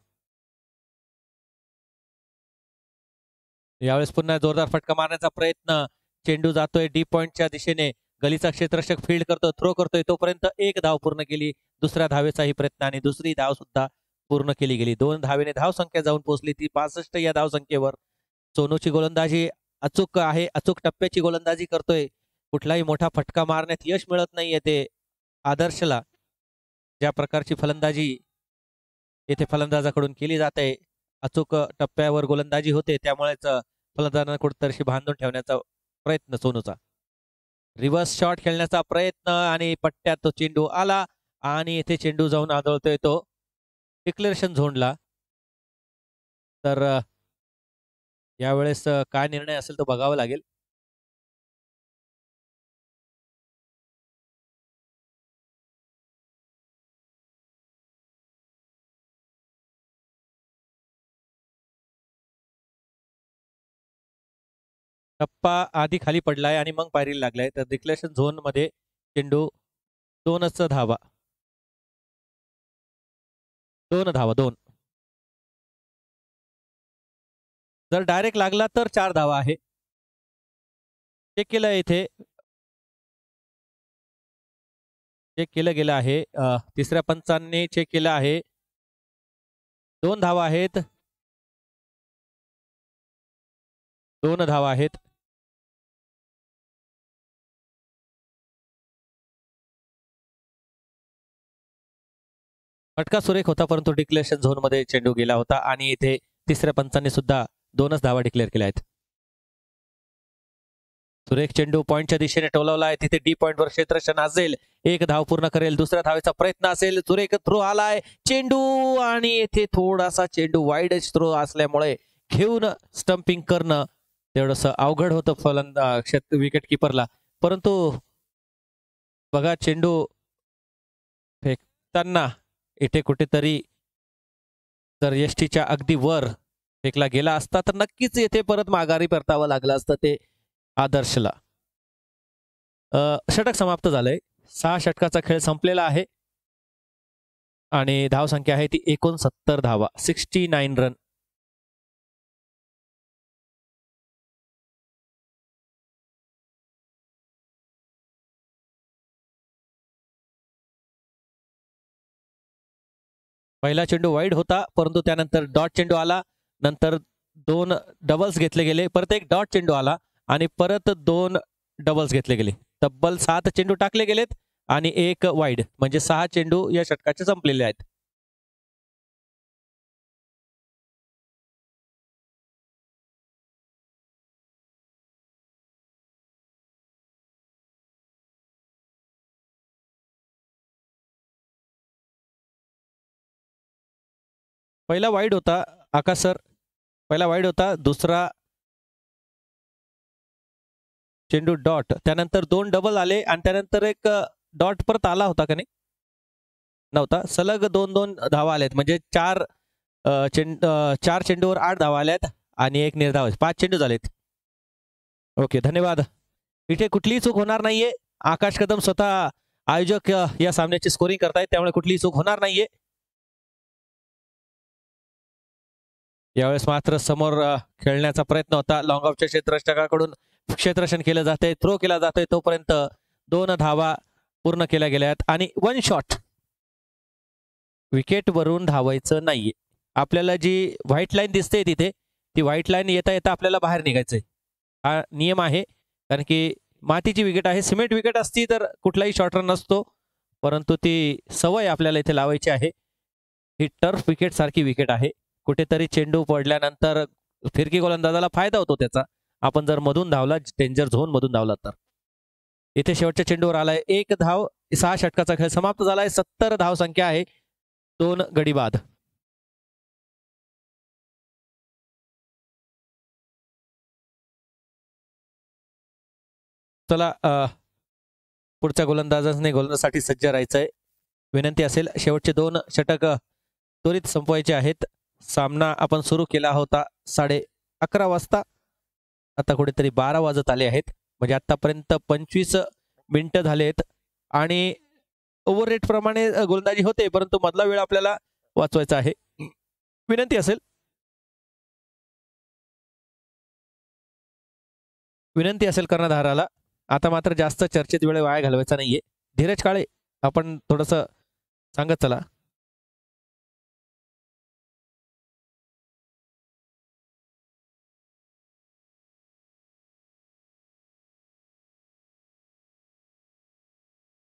A: यावेळेस पुन्हा जोरदार फटका मारण्याचा प्रयत्न. चेंडू जातोय डीप पॉइंटच्या दिशेने. गलीचा क्षेत्ररक्षक फील्ड करतो, थ्रो करतोय. तोपर्यंत एक धाव पूर्ण केली. दुसऱ्या धावेचाही प्रयत्न आणि दुसरी धाव सुद्धा पूर्ण केली गेली. 2 धावेने धावसंख्या जाऊन पोहोचली ती 65 या धावसंख्येवर. सोनूची गोलंदाजी अचूक आहे, अचूक टप्प्याची गोलंदाजी करतोय. कुठलाही मोठा फटका मारण्यात यश मिळत नाहीये ते आदर्शला. ज्या प्रकारची फलंदाजी येथे फलंदाजाकडून केली जाते, अचूक टप्प्यावर गोलंदाजी होते, त्यामुळेच फलंदाजांना कुठेतरी बांधून ठेवण्याचा प्रयत्न सोनूचा. रिव्हर्स शॉट खेळण्याचा प्रयत्न आणि पट्ट्यात तो चेंडू आला आणि येथे चेंडू जाऊन आदळतोय तो डिक्लेरेशन झोनला. तर यावेळेस काय निर्णय असेल तो बघावा लागेल. टप्पा आधी खाली पडलाय आणि मग पायरीला लागलाय. तर डिक्लेरेशन झोन मध्ये चेंडू 2च धावा, 2 धावा, 2. जर डायरेक्ट लागला तर 4 धावा आहे. चेक केलं इथे, चेक केलं गेलं आहे. तिसऱ्या पंचांनी चेक केलं आहे. 2 धावा आहेत, 2 धावा आहेत. फटका सुरेख होता, परंतु डिक्लेरेशन झोन मध्ये चेंडू गेला होता आणि इथे तिसऱ्या पंचांनी सुद्धा 2च धावा डिक्लेअर केल्या आहेत. सुरेख चेंडू पॉइंटच्या दिशेने टोलवला आहे. तिथे डी पॉइंटवर क्षेत्ररक्षण असेल, 1 धाव पूर्ण करेल. दुसऱ्या धावेचा प्रयत्न असेल. सुरेख थ्रो आलाय, चेंडू आणि येथे थोडासा चेंडू वाईड थ्रो असल्यामुळे घेऊन स्टंपिंग करणं तेवढंसं अवघड होतं फलंदाज विकेट किपरला. परंतु बघा, चेंडू फेकताना इथे कुठेतरी जर यष्टीच्या अगदी वर फेकला गेला असता तर नक्कीच येथे परत माघारी परतावं लागलं असतं ते आदर्शला. षटक समाप्त झालंय. 6 षटकाचा खेळ संपलेला आहे आणि धावसंख्या आहे ती 69 धावा, 69 रन. पहिला चेंडू वाईड होता, परंतु त्यानंतर डॉट चेंडू आला. नंतर 2 डबल्स घेतले गेले, परत एक डॉट चेंडू आला आणि परत 2 डबल्स घेतले गेले. तब्बल 7 चेंडू टाकले गेलेत आणि 1 वाईड, म्हणजे 6 चेंडू या षटकाचे संपलेले आहेत. पहिला वाईड होता आकाश सर. पहिला वाईड होता, दुसरा चेंडू डॉट, त्यानंतर 2 डबल आले आणि त्यानंतर एक डॉट परत आला होता का नाही? नव्हता. सलग 2-2 धावा आल्यात म्हणजे 4 चेंडूवर 8 धावा आल्यात आणि एक निर्धाव. 5 चेंडू झालेत. ओके, धन्यवाद. इथे कुठलीही चूक होणार नाहीये. आकाश कदम स्वतः आयोजक या सामन्याची स्कोरिंग करतायत, त्यामुळे कुठलीही चूक होणार नाहीये. यावेळेस मात्र समोर खेळण्याचा प्रयत्न होता. लॉंग ऑफच्या क्षेत्ररक्षकाकडून क्षेत्ररक्षण केलं जातंय, थ्रो केला जातोय, तोपर्यंत 2 धावा पूर्ण केल्या गेल्यात आणि 1 शॉट. विकेटवरून धावायचं नाहीये. आपल्याला जी व्हाईट लाईन दिसते तिथे, ती व्हाईट लाईन येता येता आपल्याला बाहेर निघायचंय. हा नियम आहे, कारण की मातीची विकेट आहे. सिमेंट विकेट असती तर कुठलाही शॉट रन नसतो, परंतु ती सवय आपल्याला इथे लावायची आहे. ही टर्फ विकेट सारखी विकेट आहे. कुठेतरी चेंडू पडल्यानंतर फिरकी गोलंदाजाला फायदा होतो त्याचा. आपण जर मधून धावला, डेंजर झोन मधून धावला तर. इथे शेवटच्या चेंडूवर आलाय 1 धाव. 6 षटकाचा खेळ समाप्त झालाय. 70 धाव संख्या आहे. 2 गडी बाद. चला, पुढच्या गोलंदाजाने गोलंदाजासाठी सज्ज राहायचंय. विनंती असेल, शेवटचे 2 षटक त्वरित संपवायचे आहेत. सामना आपण सुरू केला होता 11:30 वाजता. आता कुठेतरी 12 वाजत आले आहेत, म्हणजे आतापर्यंत 25 मिनिटं झालेत आणि ओव्हर रेट प्रमाणे गोलंदाजी होते, परंतु मधला वेळ आपल्याला वाचवायचा आहे. विनंती असेल, कर्णधाराला आता मात्र जास्त चर्चेत वेळ वाया घालवायचा नाहीये. धीरज काळे, आपण थोडस सांगत चला.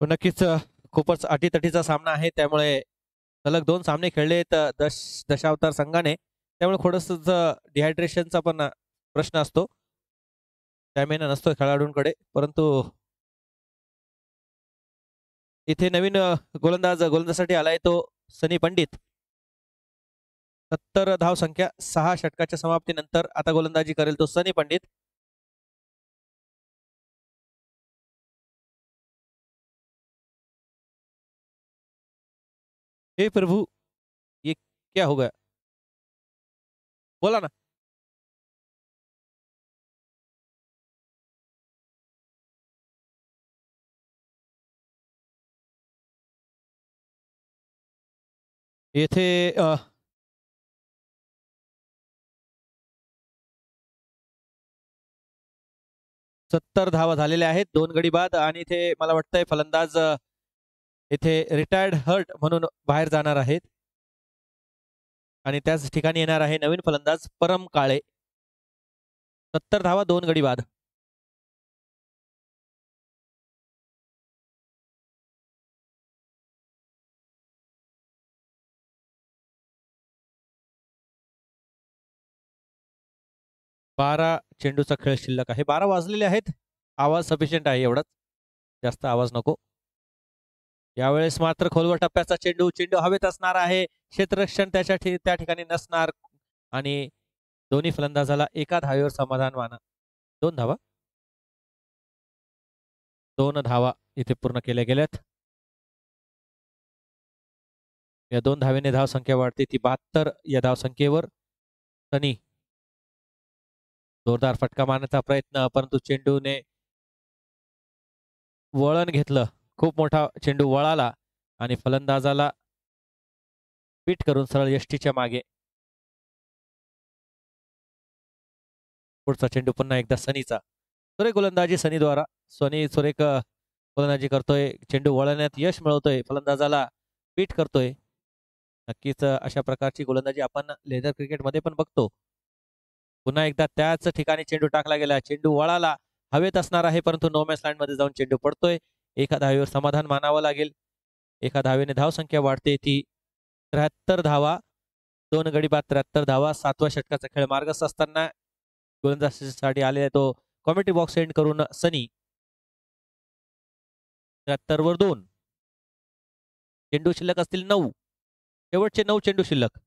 A: नक्कीच खूपच अटीतटीचा सामना आहे, त्यामुळे सलग 2 सामने खेळले दशावतार संघाने, त्यामुळे थोडस डिहायड्रेशनचा पण प्रश्न असतो, स्टॅमिना नसतो खेळाडूंकडे. परंतु इथे नवीन गोलंदाजासाठी आलाय तो सनी पंडित. 70 धाव संख्या. 6 षटकाच्या समाप्तीनंतर आता गोलंदाजी करेल तो सनी पंडित. हे प्रभू, ये क्या हो गया? बोला ना. येथे 70 धावा झालेल्या आहेत. 2 गडी बाद आणि इथे मला वाटतंय फलंदाज इथे रिटायर्ड हर्ट म्हणून बाहेर जाणार आहेत आणि त्याच ठिकाणी येणार आहे नवीन फलंदाज परम काळे. 70 धावा, 2 गडी बाद. बारा चेंडूचा खेळ शिल्लक आहे. 12 वाजलेले आहेत. आवाज सफिशियंट आहे, एवढाच, जास्त आवाज नको. यावेळेस मात्र खोलवर टप्प्याचा चेंडू. चेंडू हवेत असणार आहे. क्षेत्ररक्षण त्या ठिकाणी नसणार आणि दोन्ही फलंदाजाला एका धावेवर समाधान माना. 2 धावा. 2 धावा इथे पूर्ण केल्या गेल्यात. या 2 धावेने धावसंख्या वाढते ती 72 या धावसंख्येवर. सनी जोरदार फटका मारण्याचा प्रयत्न, परंतु चेंडूने वळण घेतलं. खूप मोठा चेंडू वळाला आणि फलंदाजाला पीट करून सरळ यष्टीच्या मागे. पुढचा चेंडू पुन्हा एकदा सनीचा. सुरेख गोलंदाजी सनीद्वारा. सनी सुरेख गोलंदाजी करतोय. चेंडू वळवण्यात यश मिळवतोय, फलंदाजाला पीट करतोय. नक्कीच अशा प्रकारची गोलंदाजी आपण लेदर क्रिकेटमध्ये पण बघतो. पुन्हा एकदा त्याच ठिकाणी चेंडू टाकला गेला. चेंडू वळाला, हवेत असणार आहे, परंतु नो मॅच लाईन मध्ये जाऊन चेंडू पडतोय. एका धावेवर समाधान मानावं लागेल. एका धावेने धावसंख्या वाढते ती 73 धावा. 2 गडी बाद, 73 धावा. 7व्या षटकाचा खेळ मार्गस्थ असताना गोलंदाजीसाठी आलेला तो कॉमेंट्री बॉक्स एंड करून सनी. 73 वर 2 चेंडू शिल्लक असतील 9. शेवटचे 9 चेंडू शिल्लक.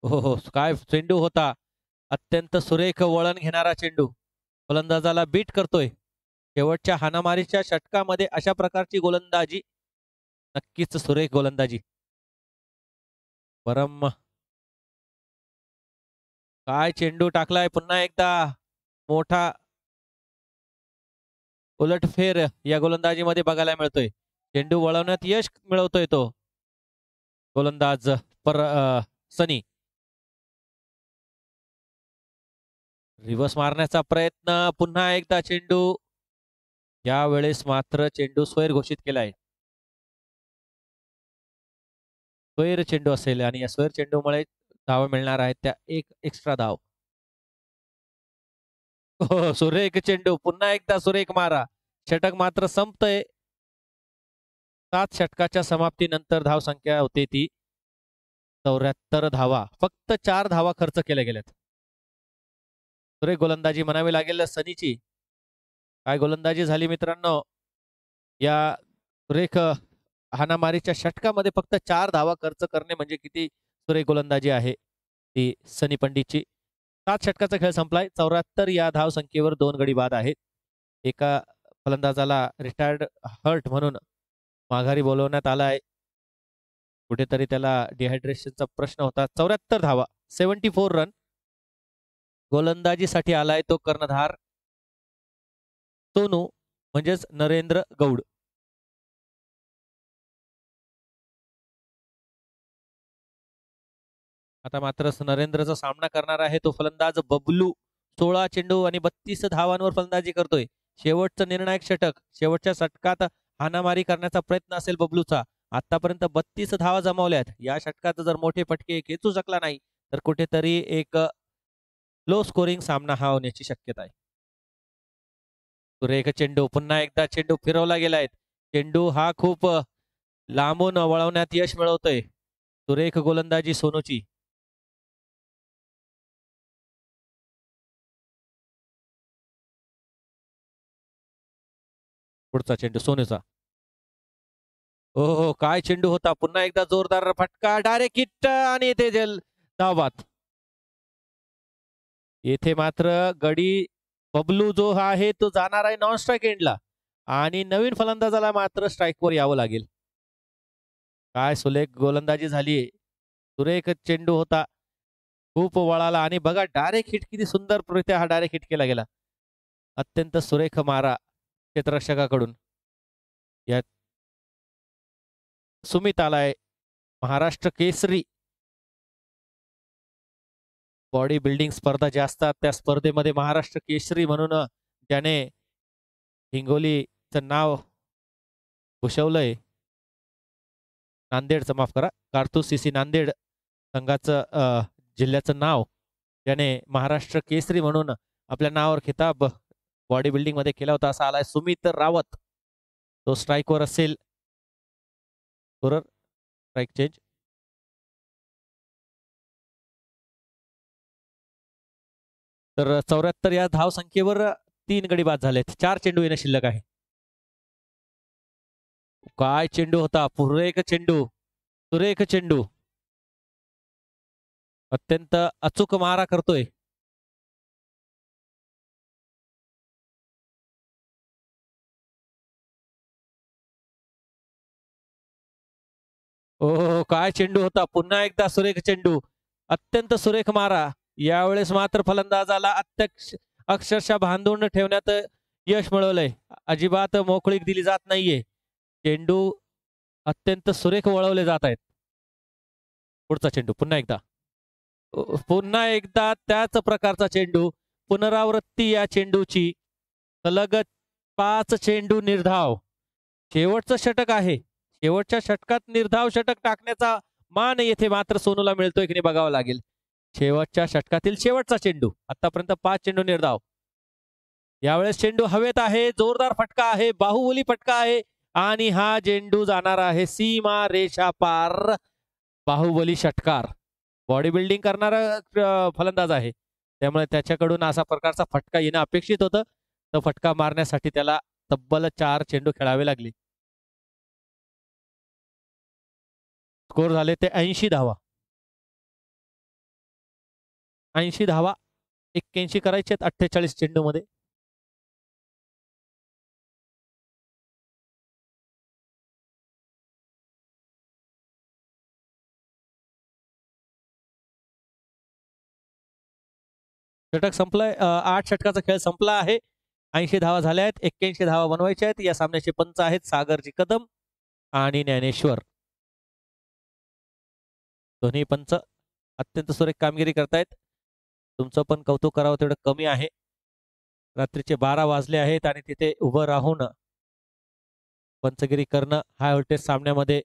A: हो हो, काय चेंडू होता. अत्यंत सुरेख वळण घेणारा चेंडू गोलंदाजाला बीट करतोय. शेवटच्या हाणामारीच्या षटकामध्ये अशा प्रकारची गोलंदाजी नक्कीच सुरेख गोलंदाजी. परम काय चेंडू टाकलाय पुन्हा एकदा मोठा उलटफेर या गोलंदाजीमध्ये बघायला मिळतोय. चेंडू वळवण्यात यश मिळवतोय तो गोलंदाज सनी. रिव्हर्स मारण्याचा प्रयत्न पुन्हा एकदा चेंडू. यावेळेस मात्र चेंडू स्वैर घोषित केलाय. स्वैर चेंडू असेल आणि या स्वैर चेंडूमुळे धावा मिळणार आहेत त्या एक एक्स्ट्रा धाव. हो, सुरेख चेंडू पुन्हा एकदा सुरेख मारा. षटक मात्र संपतय. 7 षटकाच्या समाप्तीनंतर धाव संख्या होते ती 74 धावा. फक्त 4 धावा खर्च केल्या गेल्यात. सुरेख गोलंदाजी म्हणावी लागेल सनीची. काय गोलंदाजी झाली मित्रांनो. या सुरेख हाणामारीच्या षटकामध्ये फक्त 4 धावा खर्च करणे म्हणजे किती सुरेख गोलंदाजी आहे ती सनी पंडितची. 7 षटकाचा खेळ संपलाय. 74 या धाव संख्येवर 2 गडी बाद आहेत. एका फलंदाजाला रिटायर्ड हर्ट म्हणून माघारी बोलवण्यात आला आहे. कुठेतरी त्याला डिहायड्रेशनचा प्रश्न होता. 74 धावा, 74 रन. गोलंदाजीसाठी आलाय तो कर्णधार सोनू म्हणजेच नरेंद्र गौड. आता मात्र नरेंद्रचा सामना करणार आहे तो फलंदाज बबलू. 16 चेंडू आणि 32 धावांवर फलंदाजी करतोय. शेवटचं निर्णायक षटक. शेवटच्या षटकात हाणामारी करण्याचा प्रयत्न असेल बबलूचा. आतापर्यंत 32 धावा जमावल्यात. या षटकात जर मोठे फटके खेचू शकला नाही तर कुठेतरी एक लो स्कोरिंग सामना हा होण्याची शक्यता आहे. सुरेख चेंडू पुन्हा एकदा चेंडू फिरवला गेलाय. चेंडू हा खूप लांबून वळवण्यात यश मिळवतोय. सुरेख गोलंदाजी सोनूची. पुढचा चेंडू सोनूचा. हो हो, काय चेंडू होता. पुन्हा एकदा जोरदार फटका. डायरेक्ट हिट आणि इथे धावबाद. येथे मात्र गडी बबलू जो आहे तो जाणार आहे नॉन स्ट्राईक एंडला आणि नवीन फलंदाजाला मात्र स्ट्राईकवर यावं लागेल. काय सुरेख गोलंदाजी झाली. सुरेख चेंडू होता. खूप वळाला आणि बघा डायरेक्ट हिट किती सुंदररित्या हा डायरेक्ट हिट केला गेला. अत्यंत सुरेख मारा क्षेत्ररक्षकाकडून. या सुमित आलाय महाराष्ट्र केसरी. बॉडी बिल्डिंग स्पर्धा ज्या असतात त्या स्पर्धेमध्ये महाराष्ट्र केसरी म्हणून ज्याने हिंगोलीचं नाव भूषवलंय. नांदेडचं माफ करा, कारतूस सीसी नांदेड संघाचं जिल्ह्याचं नाव ज्याने महाराष्ट्र केसरी म्हणून आपल्या नावावर खिताब बॉडी बिल्डिंग मध्ये केला होता असा आलाय सुमित रावत. तो स्ट्राईकवर असेल. Strike change. तर 74 या धाव संख्येवर 3 गडी बाद झालेत. 4 चेंडू येणं शिल्लक आहे. काय चेंडू होता. सुरेख चेंडू. सुरेख चेंडू. अत्यंत अचूक मारा करतोय. ओ काय चेंडू होता. पुन्हा एकदा सुरेख चेंडू. अत्यंत सुरेख मारा. यावेळेस मात्र फलंदाजाला अक्षरशः बांधून ठेवण्यात यश मिळवलंय. अजिबात मोकळीक दिली जात नाहीये. चेंडू अत्यंत सुरेख वळवले जात आहेत. पुढचा चेंडू पुन्हा एकदा. पुन्हा एकदा त्याच प्रकारचा चेंडू. पुनरावृत्ती या चेंडूची. सलग 5 चेंडू निर्धाव. शेवटचं षटक आहे. शेवटच्या षटकात निर्धाव षटक टाकण्याचा मान येथे मात्र सोनूला मिळतोय की नाही बघावं लागेल. शेवटच्या षटकातील शेवटचा चेंडू. आतापर्यंत 5 चेंडू निर्धाव. यावेळेस चेंडू हवेत आहे. जोरदार फटका आहे. बाहुबली फटका आहे आणि हा चेंडू जाणार आहे सीमा रेषा पार. बाहुबली षटकार. बॉडी बिल्डिंग करणारा फलंदाज आहे त्यामुळे त्याच्याकडून असा प्रकारचा फटका येणं अपेक्षित होतं. तो फटका मारण्यासाठी त्याला तब्बल 4 चेंडू खेळावे लागले. स्कोर झाले ते 80 धावा. 80 धावा 81 करायचे आहेत 48 चेंडूमध्ये. षटक संपलंय. 8 षटकाचा खेळ संपला आहे. 80 धावा झाल्या आहेत. 81 धावा बनवायच्या आहेत. या सामन्याचे पंच आहेत सागरजी कदम आणि ज्ञानेश्वर. दोन्ही पंच अत्यंत सुरेख कामगिरी करतायत. तुमचं पण कौतुक करावं तेवढं कमी आहे. रात्रीचे 12 वाजले आहेत आणि तिथे उभं राहून पंचगिरी करणं हाय व्होल्टेज सामन्यामध्ये.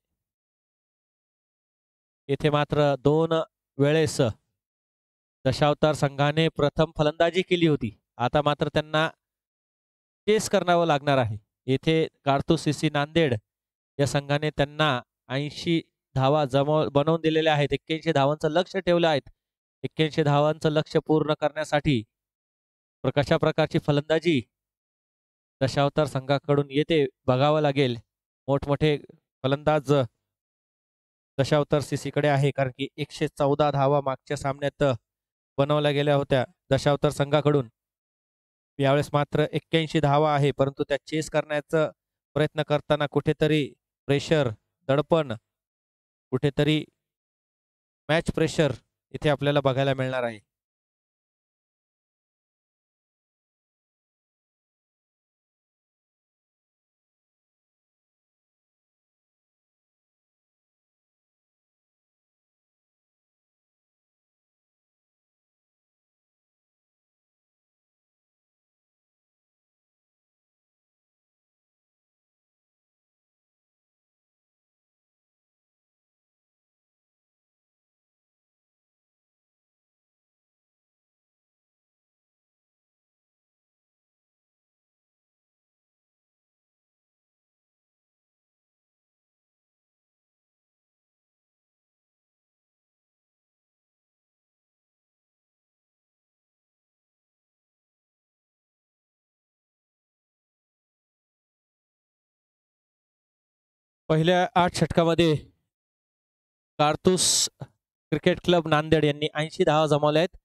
A: येथे मात्र 2 वेळेस दशावतार संघाने प्रथम फलंदाजी केली होती. आता मात्र त्यांना चेस करावं लागणार आहे. येथे कारतूस सीसी नांदेड या संघाने त्यांना 80 धावा बनवून दिलेल्या आहेत. 81 धावांचं लक्ष ठेवलं आहे. 81 धावांचं लक्ष पूर्ण करण्यासाठी कशा प्रकारची फलंदाजी दशावतार संघाकडून येते बघावं लागेल. मोठमोठे फलंदाज दशावतार सीसीकडे आहे, कारण की 114 धावा मागच्या सामन्यात बनवल्या गेल्या होत्या दशावतार संघाकडून. यावेळेस मात्र 81 धावा आहे, परंतु त्या चेस करण्याचा प्रयत्न करताना कुठेतरी प्रेशर, दडपण, कुठेतरी मॅच प्रेशर इथे आपल्याला बघायला मिळणार आहे. पहिल्या 8 षटकामध्ये कारतूस क्रिकेट क्लब नांदेड यांनी 80 धावा जमवल्या आहेत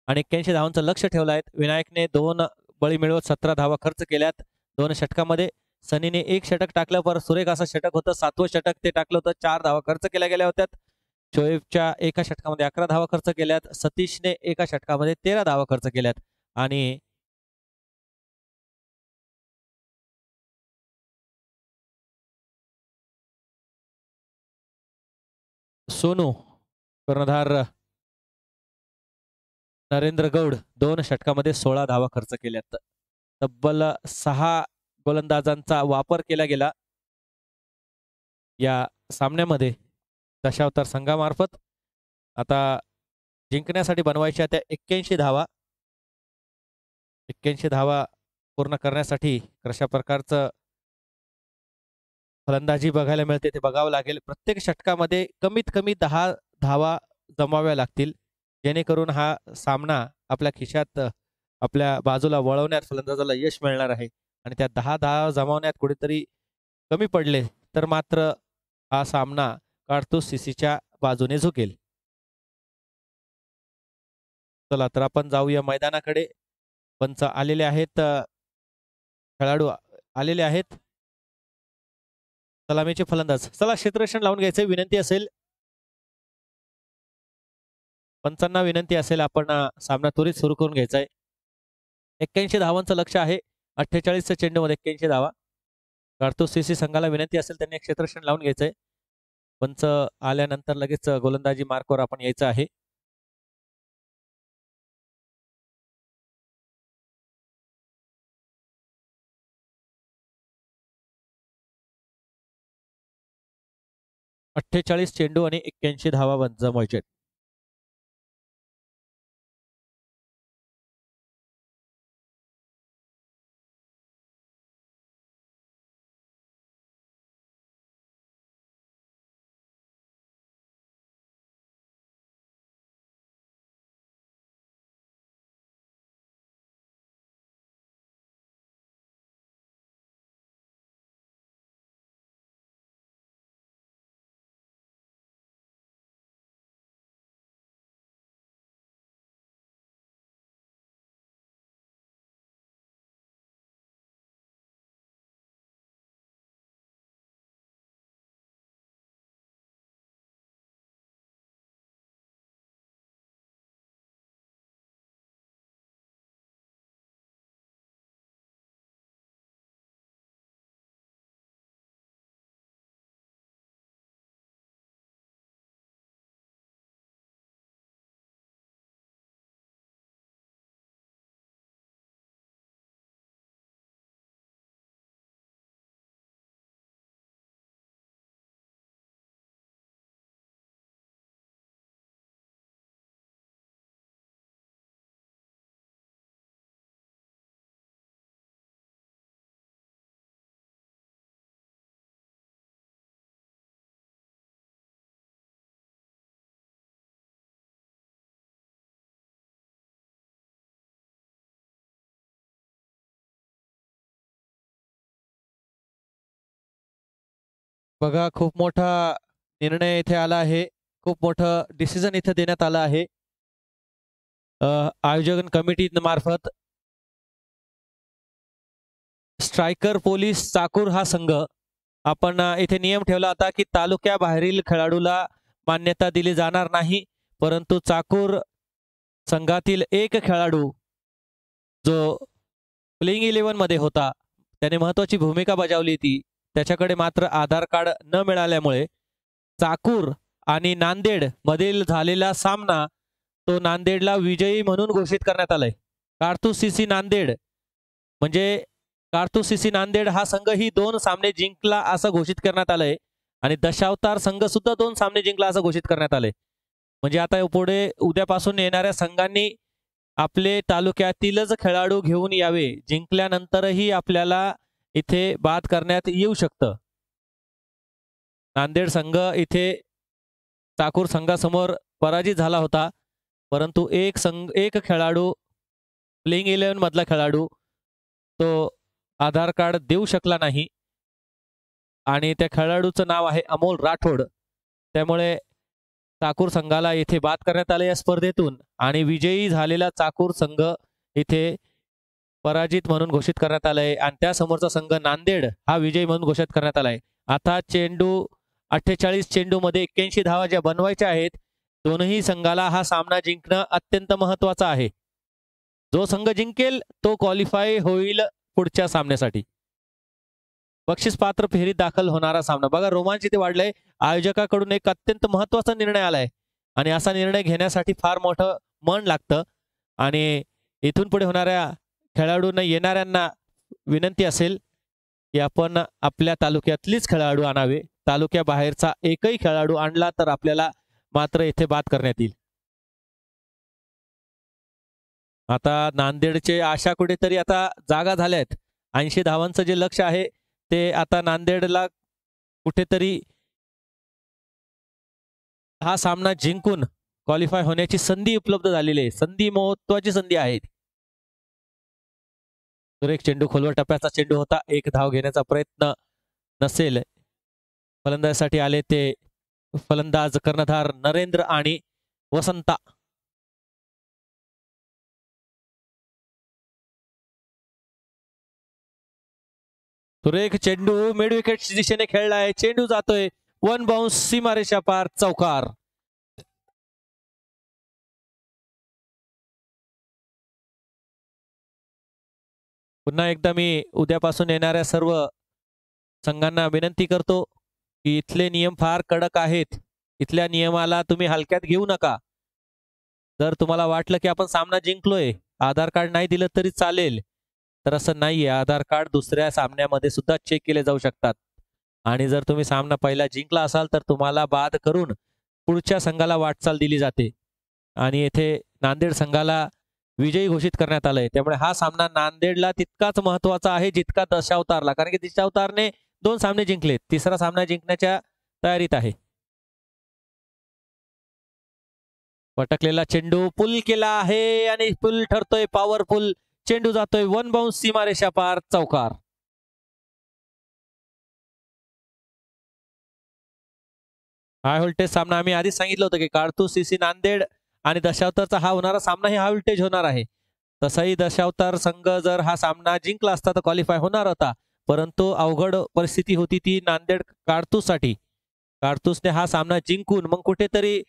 A: आणि 81 धावांचं लक्ष ठेवलं आहे. विनायकने 2 बळी मिळवत 17 धावा खर्च केल्यात 2 षटकामध्ये. सनीने 1 षटक टाकलं, पर सुरेख असं षटक होतं. 7वं षटक ते टाकलं होतं. 4 धावा खर्च केल्या गेल्या होत्या. शोएबच्या एका षटकामध्ये 11 धावा खर्च केल्यात. सतीशने एका षटकामध्ये 13 धावा खर्च केल्यात आणि सोनू कर्णधार नरेंद्र गौड 2 षटकामध्ये 16 धावा खर्च केल्यात. तब्बल 6 गोलंदाजांचा वापर केला गेला या सामन्यामध्ये दशावतार संघामार्फत. आता जिंकण्यासाठी बनवायच्या त्या 81 धावा. 81 धावा पूर्ण करण्यासाठी कशा प्रकारचं फलंदाजी बघायला मिळते ते बघावं लागेल. प्रत्येक षटकामध्ये कमीत कमी 10 धावा जमाव्या लागतील, जेणेकरून हा सामना आपल्या खिशात, आपल्या बाजूला वळवण्यात फलंदाजाला यश मिळणार आहे. आणि त्या 10 धावा जमावण्यात कुठेतरी कमी पडले तर मात्र हा सामना कारतूस सीसीच्या बाजूने झुकेल. चला तर आपण जाऊया मैदानाकडे. पंच आलेले आहेत, खेळाडू आलेले आहेत. सलामीचे फलंदाज. चला क्षेत्ररक्षण लावून घ्यायचे. विनंती असेल, पंचांना विनंती असेल, आपण सामना त्वरित सुरू करून घ्यायचा आहे. 81 धावांचं लक्ष आहे. 48 चेंडूमध्ये 81 धावा. कारतूस सीसी संघाला विनंती असेल त्यांनी क्षेत्ररक्षण लावून घ्यायचंय. पंच आल्यानंतर लगेच गोलंदाजी मार्कवर आपण यायचं आहे. अठ्ठेचाळीस चेंडू आणि 81 धावा जमवायचे. बघा, खूप मोठा निर्णय इथे आला आहे. खूप मोठं डिसिजन इथे देण्यात आलं आहे. आयोजन कमिटी मार्फत स्ट्रायकर पोलीस चाकूर हा संघ आपण इथे नियम ठेवला होता की तालुक्याबाहेरील खेळाडूला मान्यता दिली जाणार नाही. परंतु चाकूर संघातील एक खेळाडू जो प्लेइंग 11 मध्ये होता, त्याने महत्वाची भूमिका बजावली ती. त्याच्याकडे मात्र आधार कार्ड न मिळाल्यामुळे चाकूर आणि नांदेड मधील झालेला सामना तो नांदेडला विजयी म्हणून घोषित करण्यात आलाय. कारतूस सीसी नांदेड म्हणजे कारतूस सीसी नांदेड हा संघ ही 2 सामने जिंकला असं घोषित करण्यात आलंय आणि दशावतार संघ सुद्धा 2 सामने जिंकला असं घोषित करण्यात आलंय. म्हणजे आता पुढे उद्यापासून येणाऱ्या संघांनी आपले तालुक्यातीलच खेळाडू घेऊन यावे. जिंकल्यानंतरही आपल्याला इथे बाद करण्यात येऊ शकतं. नांदेड संघ इथे चाकूर संघासमोर पराजित झाला होता. परंतु एक खेळाडू प्लेइंग 11 मधला खेळाडू तो आधार कार्ड देऊ शकला नाही आणि त्या खेळाडूचं नाव आहे अमोल राठोड. त्यामुळे चाकूर संघाला इथे बाद करण्यात आले या स्पर्धेतून आणि विजयी झालेला चाकूर संघ इथे पराजित म्हणून घोषित करण्यात आलाय आणि त्या समोरचा संघ नांदेड हा विजयी म्हणून घोषित करण्यात आलाय. आता 48 चेंडूमध्ये 81 धावा ज्या बनवायच्या आहेत. दोनही संघाला हा सामना जिंकणं अत्यंत महत्वाचं आहे. जो संघ जिंकेल तो क्वालिफाय होईल पुढच्या सामन्यासाठी. बक्षीस पात्र फेरीत दाखल होणारा सामना. बघा, रोमांच इथे वाढलंय. आयोजकाकडून एक अत्यंत महत्वाचा निर्णय आलाय आणि असा निर्णय घेण्यासाठी फार मोठं मन लागतं आणि इथून पुढे होणाऱ्या खेळाडूंना येणाऱ्यांना विनंती असेल की आपण आपल्या तालुक्यातलीच खेळाडू आणावे. तालुक्याबाहेरचा एकही खेळाडू आणला तर आपल्याला मात्र इथे बाद करण्यात येईल. आता नांदेडचे आशा कुठेतरी आता जागा झाल्यात. 80 धावांचं जे लक्ष आहे ते आता नांदेडला कुठेतरी हा सामना जिंकून क्वालिफाय होण्याची संधी उपलब्ध झालेली आहे. संधी महत्वाची संधी आहे. तर एक चेंडू खोलवर टप्प्याचा चेंडू होता. एक धाव घेण्याचा प्रयत्न नसेल. फलंदाजीसाठी आले ते फलंदाज कर्णधार नरेंद्र आणि वसंता. सुरेख चेंडू मिड विकेट दिशेने खेळलाय. चेंडू जातोय वन बाउन्स सीमारेषा पार चौकार. पुन्हा एकदा मी उद्यापासून येणाऱ्या सर्व संघांना विनंती करतो की इथले नियम फार कडक आहेत. इथल्या नियमाला तुम्ही हलक्यात घेऊ नका. जर तुम्हाला वाटलं की आपण सामना जिंकलोय, आधार कार्ड नाही दिलं तरी चालेल, तर असं नाहीये. आधार कार्ड दुसऱ्या सामन्यामध्ये सुद्धा चेक केले जाऊ शकतात आणि जर तुम्ही सामना पहिला जिंकला असाल तर तुम्हाला बाद करून पुढच्या संघाला वाटचाल दिली जाते आणि येथे नांदेड संघाला विजयी घोषित करण्यात आलंय. त्यामुळे हा सामना नांदेडला तितकाच महत्वाचा आहे जितका दशावतारला, कारण की दशावतारने 2 सामने जिंकले, तिसरा सामना जिंकण्याच्या तयारीत आहे. पटकलेला चेंडू पुल केला आहे आणि पुल ठरतोय पॉवरफुल. चेंडू जातोय वन बाउन्स सीमारेषा पार चौकार. हाय व्होल्टेज सामना आम्ही आधीच सांगितलं होतं की कारतूस सीसी नांदेड आणि दशावतारचा हा होणारा सामना ही हाय व्होल्टेज होणार आहे. तसाही दशावतार संघ जर हा सामना जिंकला असता तर क्वालिफाय होणार होता. परंतु अवघड परिस्थिती होती ती नांदेड कारतूससाठी. कारतूसने हा सामना जिंकून मग कुठेतरी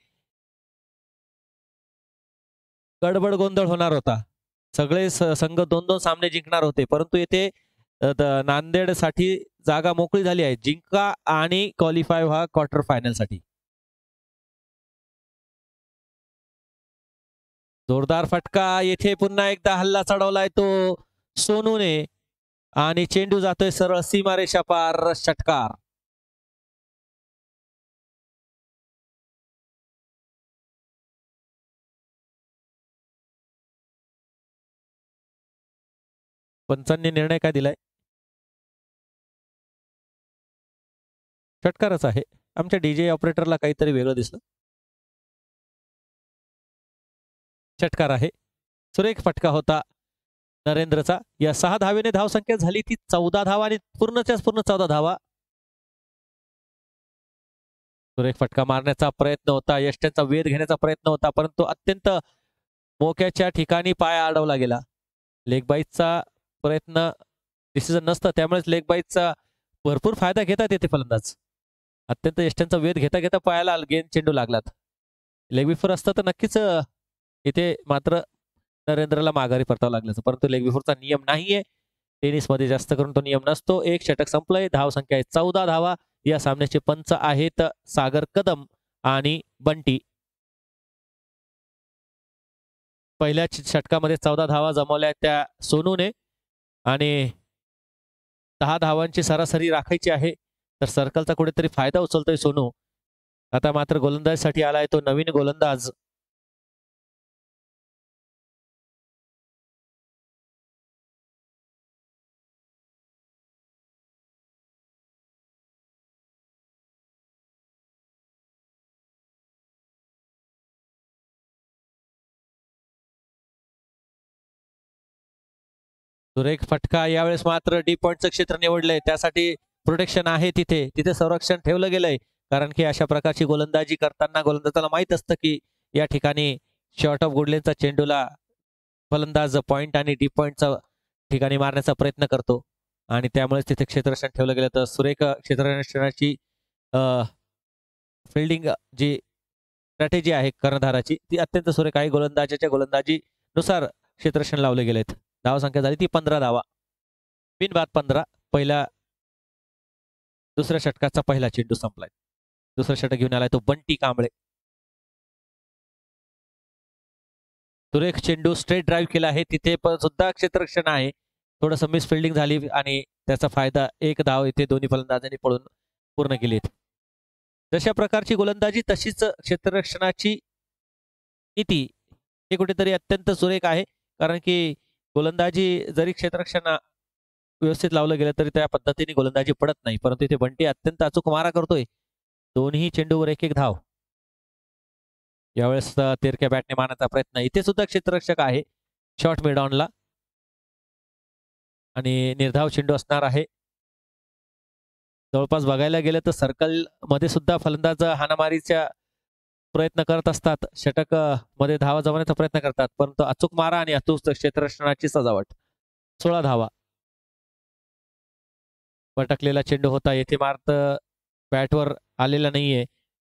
A: गडबड गोंधळ होणार होता. सगळे संघ 2-2 सामने जिंकणार होते. परंतु येथे नांदेडसाठी जागा मोकळी झाली आहे. जिंका आणि क्वालिफाय व्हा क्वार्टर फायनल साठी. जोरदार फटका. येथे पुन्हा एकदा हल्ला चढवलाय तो सोनूने आणि चेंडू जातोय सरळ सीमारेषा पार षटकार. पंचांनी निर्णय काय दिलाय? षटकारच आहे. आमच्या डीजे ऑपरेटरला काहीतरी वेगळं दिसलं. षटकार आहे. सुरेख फटका होता नरेंद्रचा. या 6 धावेने धावसंख्या झाली ती 14 धावा आणि पूर्णच्याच पूर्ण 14 धावा. सुरेख फटका मारण्याचा प्रयत्न होता, यष्ट्यांचा वेध घेण्याचा प्रयत्न होता, परंतु अत्यंत मोक्याच्या ठिकाणी पाय अडवला गेला. लेग बाईटचा प्रयत्न डिसिजन नसतं, त्यामुळेच लेग बाईटचा भरपूर फायदा घेतात येथे फलंदाज. अत्यंत यष्ट्यांचा वेध घेता घेता पायाला गेंद चेंडू लागलात. लेग बिफोर असतं तर नक्कीच इथे मात्र नरेंद्रला माघारी परतावं लागलं, परंतु लेग बिफोरचा नियम नाहीये. टेनिसमध्ये जास्त करून तो नियम नसतो. एक षटक संपलंय. धाव संख्या आहे 14 धावा. या सामन्याचे पंच आहेत सागर कदम आणि बंटी. पहिल्या षटकामध्ये 14 धावा जमवल्या त्या सोनूने आणि 10 धावांची सरासरी राखायची आहे, तर सर्कलचा कुठेतरी फायदा उचलतोय सोनू. आता मात्र गोलंदाजीसाठी आलाय तो नवीन गोलंदाज सुरेख फटका. यावेळेस मात्र डी पॉइंटचं क्षेत्र निवडलंय, त्यासाठी प्रोटेक्शन आहे. तिथे तिथे संरक्षण ठेवलं गेलंय, कारण की अशा प्रकारची गोलंदाजी करताना गोलंदाजाला माहित असतं की या ठिकाणी शॉर्ट ऑफ गुडलेनचा चेंडूला फलंदाज पॉइंट आणि डी पॉइंटचा ठिकाणी मारण्याचा प्रयत्न करतो आणि त्यामुळेच तिथे क्षेत्ररक्षण ठेवलं गेलं. तर सुरेख क्षेत्ररक्षणाची फिल्डिंग जी स्ट्रॅटेजी आहे कर्णधाराची ती अत्यंत सुरेख आहे. गोलंदाजाच्या गोलंदाजीनुसार क्षेत्ररक्षण लावले गेलेत. धाव संख्या झाली ती 15 धावा. बिनबाद 15. दुसऱ्या षटकाचा पहिला चेंडू संपलाय. दुसरा षटक घेऊन आलाय तो बंटी कांबळे. सुरेख चेंडू स्ट्रेट ड्राईव्ह केला आहे, तिथे पण सुद्धा क्षेत्ररक्षण आहे. थोडंसं मिस फिल्डिंग झाली आणि त्याचा फायदा एक धाव इथे दोन्ही फलंदाजांनी पळून पूर्ण केलीत. जशा प्रकारची गोलंदाजी तशीच क्षेत्ररक्षणाची नीती हे कुठेतरी अत्यंत सुरेख आहे, कारण की गोलंदाजी जरी क्षेत्ररक्षण व्यवस्थित लावलं गेलं तरी त्या पद्धतीने गोलंदाजी पडत नाही, परंतु इथे बंटी अत्यंत अचूक मारा करतोय. दोन्ही चेंडूवर एक एक धाव. यावेळेस तिरक्या बॅटने मारण्याचा प्रयत्न. इथे सुद्धा क्षेत्ररक्षक आहे शॉर्ट मिड ऑनला आणि निर्धाव चेंडू असणार आहे. जवळपास बघायला गेलं तर सर्कल मध्ये सुद्धा फलंदाज हाणामारीचा प्रयत्न करत असतात, षटक मध्ये धावा जमवण्याचा प्रयत्न करतात, परंतु अचूक मारा आणि अचूक क्षेत्ररक्षणाची सजावट. 16 धावा. पटकलेला चेंडू होता, येथे मार्क बॅटवर आलेला नाहीये,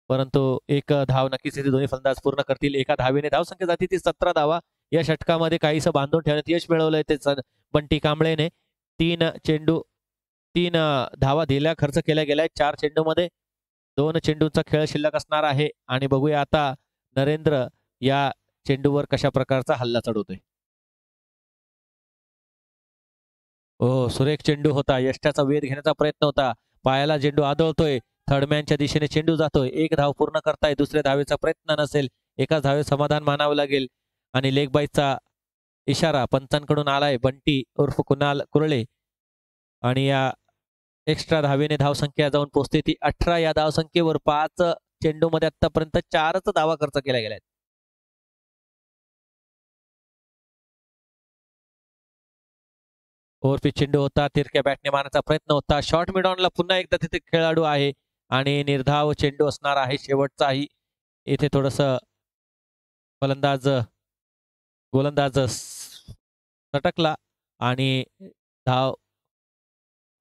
A: परंतु एक धाव नक्कीच इथे दोन्ही फलंदाज पूर्ण करतील. एका धावेने धाव संख्या जाती ती 17 धावा. या षटकामध्ये काहीसं बांधून ठेवण्यात यश मिळवलंय ते बंटी कांबळेने. 3 धावा दिल्या, खर्च केल्या गेल्या 4 चेंडूमध्ये. 2 चेंडूंचा खेळ शिल्लक असणार आहे आणि बघूया आता नरेंद्र या चेंडूवर कशा प्रकारचा हल्ला चढवतोय. हो, सुरेख चेंडू होता, यष्ट्याचा वेध घेण्याचा प्रयत्न होता, पायाला चेंडू आदळतोय, थर्डमॅनच्या दिशेने चेंडू जातोय. एक धाव पूर्ण करताय, दुसऱ्या धावेचा प्रयत्न नसेल, एकाच धावे समाधान मानावं लागेल आणि लेग बाईचा इशारा पंचांकडून आलाय. बंटी उर्फ कुणाल कुरळे आणि या एक्स्ट्रा धावेने धावसंख्या जाऊन पोहोचते ती 18. या धावसंख्येवर 5 चेंडूमध्ये आतापर्यंत 4च धावा खर्च केल्या गेल्या. ओव्हरपिच चेंडू होता, तिरक्या बॅटने मारण्याचा प्रयत्न होता. शॉर्ट मिडॉनला पुन्हा एकदा तिथे खेळाडू आहे आणि निर्धाव चेंडू असणार आहे शेवटचाही. इथे थोडस गोलंदाज सटकला आणि धाव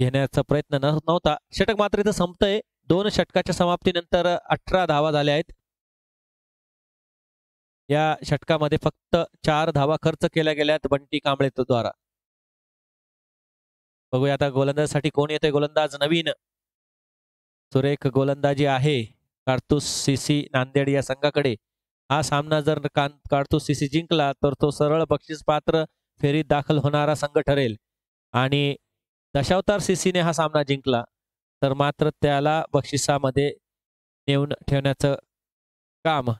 A: घेण्याचा प्रयत्न नव्हता. षटक मात्र इथं संपतंय. 2 षटकाच्या समाप्तीनंतर 18 धावा झाल्या आहेत. या षटकामध्ये फक्त 4 धावा खर्च केल्या गेल्यात बंटी कांबळे द्वारा. बघूया आता गोलंदाजासाठी कोण येतोय. गोलंदाज नवीन सुरेख गोलंदाजी आहे काडतूस सीसी नांदेड या संघाकडे. हा सामना जर काडतूस सीसी जिंकला तर तो सरळ बक्षीस पात्र फेरीत दाखल होणारा संघ ठरेल आणि दशावतार सीसीने हा सामना जिंकला तर मात्र त्याला बक्षिसामध्ये नेऊन ठेवण्याचं काम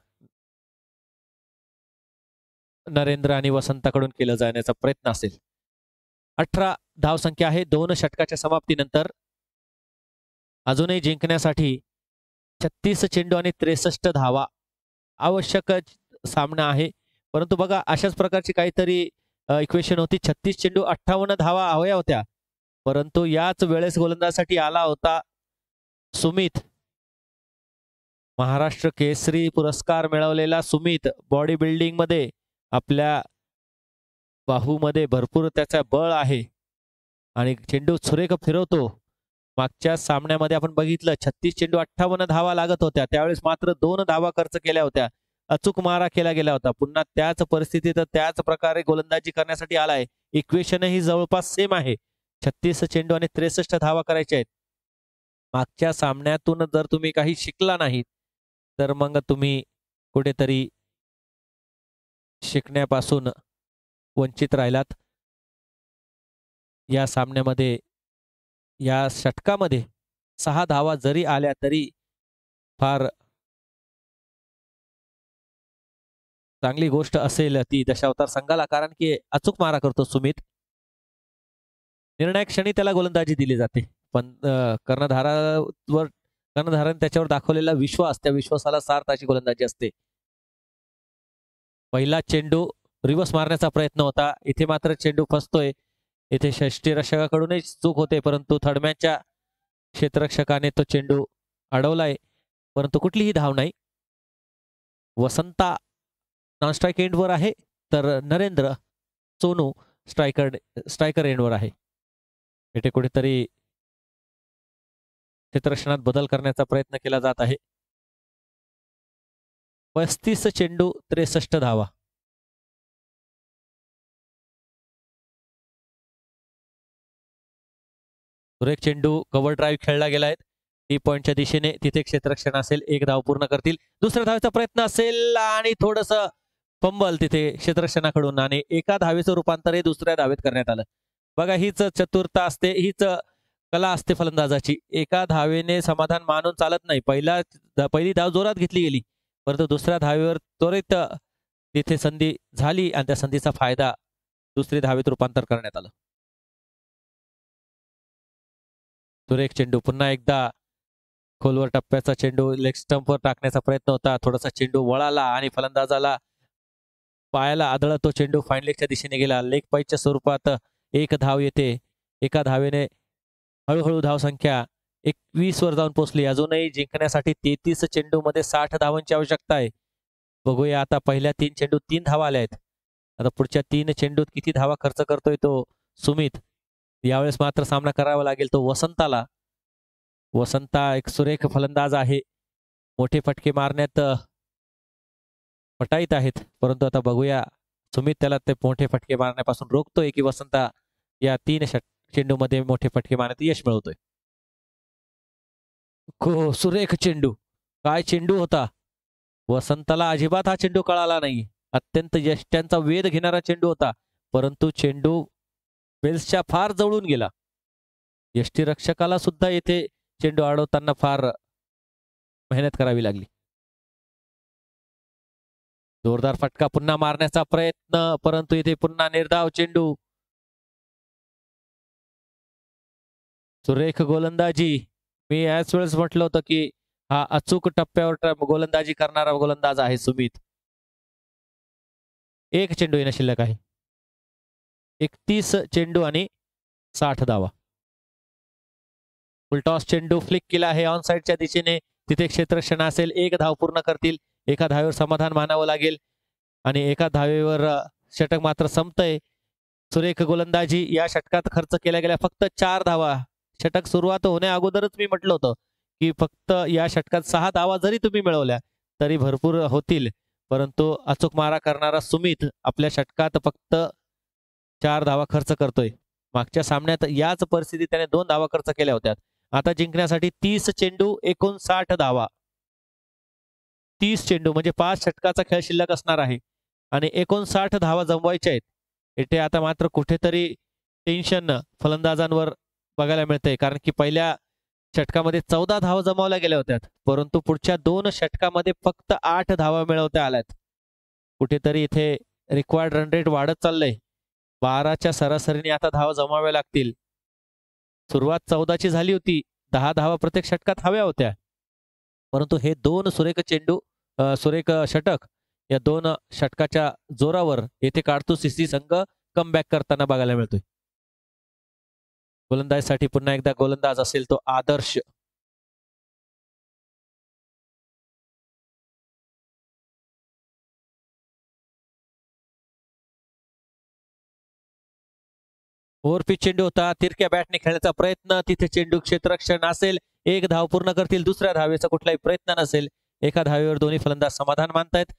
A: नरेंद्र आणि वसंताकडून केलं जाण्याचा प्रयत्न असेल. 18 धावसंख्या आहे 2 षटकाच्या समाप्तीनंतर. अजूनही जिंकण्यासाठी 36 चेंडू आणि 63 धावा आवश्यक सामना आहे. परंतु बघा अशाच प्रकारची काहीतरी इक्वेशन होती. 36 चेंडू 58 धावा हव्या होत्या, परंतु याच वेळेस गोलंदाजासाठी आला होता सुमित महाराष्ट्र केसरी पुरस्कार मिळवलेला सुमित बॉडी बिल्डिंग मध्ये आपल्या बाहूमध्ये भरपूर त्याचा बळ आहे आणि चेंडू सुरेख फिरवतो. मागच्या सामन्यामध्ये आपण बघितलं 36 चेंडू 58 धावा लागत होत्या, त्यावेळेस मात्र 2 धावा खर्च केल्या होत्या. अचूक मारा केला गेला होता. पुन्हा त्याच परिस्थितीत त्याच प्रकारे गोलंदाजी करण्यासाठी आलाय. इक्वेशनही जवळपास सेम आहे. 36 चेंडू आणि 63 धावा करायच्या आहेत. मागच्या सामन्यातून जर तुम्ही काही शिकला नाहीत तर मग तुम्ही कुठेतरी शिकण्यापासून वंचित राहिलात. या सामन्यामध्ये या षटकामध्ये 6 धावा जरी आल्या तरी फार चांगली गोष्ट असेल ती दशावतार संघाला, कारण की अचूक मारा करतो सुमित. निर्णायक क्षणी त्याला गोलंदाजी दिली जाते, पण कर्णधाराने त्याच्यावर दाखवलेला विश्वास, त्या विश्वासाला सार्थ अशी गोलंदाजी असते. पहिला चेंडू रिव्हर्स मारण्याचा प्रयत्न होता, इथे मात्र चेंडू फसतोय. इथे षष्टीरक्षकाकडूनही चूक होते, परंतु थर्डमॅनच्या क्षेत्ररक्षकाने तो चेंडू अडवलाय, परंतु कुठलीही धाव नाही. वसंता नॉन स्ट्राईक एंडवर आहे, तर नरेंद्र सोनू स्ट्रायकर एंडवर आहे. इथे कुठेतरी क्षेत्ररक्षणात बदल करण्याचा प्रयत्न केला जात आहे. 35 चेंडू 63 धावा. सुरेख चेंडू कव्हर ड्राईव्ह खेळला गेलाय टी पॉइंटच्या दिशेने. तिथे क्षेत्ररक्षण असेल, 1 धाव पूर्ण करतील. दुसऱ्या धावेचा प्रयत्न असेल आणि थोडस फंबल तिथे क्षेत्ररक्षणाकडून, आणि एका धावेचं रूपांतर हे दुसऱ्या धावेत करण्यात आलं. बघा, हीच चतुरता असते, हीच कला असते फलंदाजाची. एका धावेने समाधान मानून चालत नाही. पहिली धाव जोरात घेतली गेली, परंतु दुसऱ्या धावेवर त्वरित तिथे संधी झाली आणि त्या संधीचा फायदा दुसरी धावेत रूपांतर करण्यात आलं. सुरेख चेंडू, पुन्हा एकदा खोलवर टप्प्याचा चेंडू लेग स्टंपवर टाकण्याचा प्रयत्न होता. थोडासा चेंडू वळाला आणि फलंदाजाला पायाला आदळत तो चेंडू फाईन लेगच्या दिशेने गेला. लेग पाईच्या स्वरूपात 1 धाव येते. एका धावेने हळूहळू धावसंख्या 21 वर जाऊन पोहोचली. अजूनही जिंकण्यासाठी 33 चेंडू मध्ये 60 धावांची आवश्यकता आहे. बघूया आता, पहिल्या 3 चेंडूत 3 धावा आल्या आहेत. आता पुढच्या 3 चेंडूत किती धावा खर्च करतोय तो सुमित. यावेळेस मात्र सामना करावा लागेल तो वसंताला. वसंता एक सुरेख फलंदाज आहे, मोठे फटके मारण्यात पटाईत आहेत, परंतु आता बघूया सुमित त्याला ते मोठे फटके मारण्यापासून रोखतोय की वसंता या 3 चेंडू मध्ये मोठे फटके मारण्यात यश मिळवतोय. सुरेख चेंडू, काय चेंडू होता. वसंताला अजिबात हा चेंडू कळाला नाही. अत्यंत यष्ट्यांचा वेध घेणारा चेंडू होता, परंतु चेंडू बेल्सच्या फार जवळून गेला. यष्टीरक्षकाला सुद्धा येथे चेंडू अडवताना फार मेहनत करावी लागली. जोरदार फटका पुन्हा मारण्याचा प्रयत्न, परंतु इथे पुन्हा निर्धाव चेंडू. सुरेख गोलंदाजी. मी याच वेळेस म्हटलं होतं की हा अचूक टप्प्यावर गोलंदाजी करणारा गोलंदाज आहे सुमित. 1 चेंडू येणं शिल्लक आहे. 31 चेंडू आणि 60 धावा. फुलटॉस चेंडू फ्लिक केला आहे ऑन साइडच्या दिशेने. तिथे क्षेत्ररक्षण असेल, 1 धाव पूर्ण करतील. एका धावेवर समाधान मानावं लागेल आणि एका धावेवर षटक मात्र संपतंय. सुरेख गोलंदाजी. या षटकात खर्च केल्या गेल्या फक्त 4 धावा. षटक सुरुवात होण्या अगोदरच मी म्हटलं होतं की फक्त या षटकात 6 धावा जरी तुम्ही मिळवल्या तरी भरपूर होतील, परंतु अचूक मारा करणारा सुमित आपल्या षटकात फक्त 4 धावा खर्च करतोय. मागच्या सामन्यात याच परिस्थितीत त्याने 2 धावा खर्च केल्या होत्या. आता जिंकण्यासाठी 30 चेंडू 59 धावा. 30 चेंडू म्हणजे 5 षटकाचा खेळ शिल्लक असणार आहे आणि 59 धावा जमवायच्या आहेत. इथे आता मात्र कुठेतरी टेन्शन फलंदाजांवर बघायला मिळतंय, कारण की पहिल्या षटकामध्ये 14 धावा जमवल्या गेल्या होत्या, परंतु पुढच्या 2 षटकामध्ये फक्त 8 धावा मिळवता आल्यात. कुठेतरी इथे रिक्वायर्ड रन रेट वाढत चाललंय. 12च्या सरासरीने आता धावा जमाव्या लागतील. सुरुवात 14ची झाली होती, 10 धावा प्रत्येक षटकात हव्या होत्या, परंतु हे 2 सुरेख षटक या 2 षटकाच्या जोरावर येथे काडतुस संघ कमबॅक करताना बघायला मिळतोय. गोलंदाजीसाठी पुन्हा एकदा गोलंदाज असेल तो आदर्श. ओव्हरपिच चेंडू होता, तिरक्या बॅटने खेळण्याचा प्रयत्न, तिथे चेंडू क्षेत्ररक्षण असेल, एक धाव पूर्ण करतील, दुसऱ्या धावेचा कुठलाही प्रयत्न नसेल. एका धावेवर दोन्ही फलंदाज समाधान मानतायत.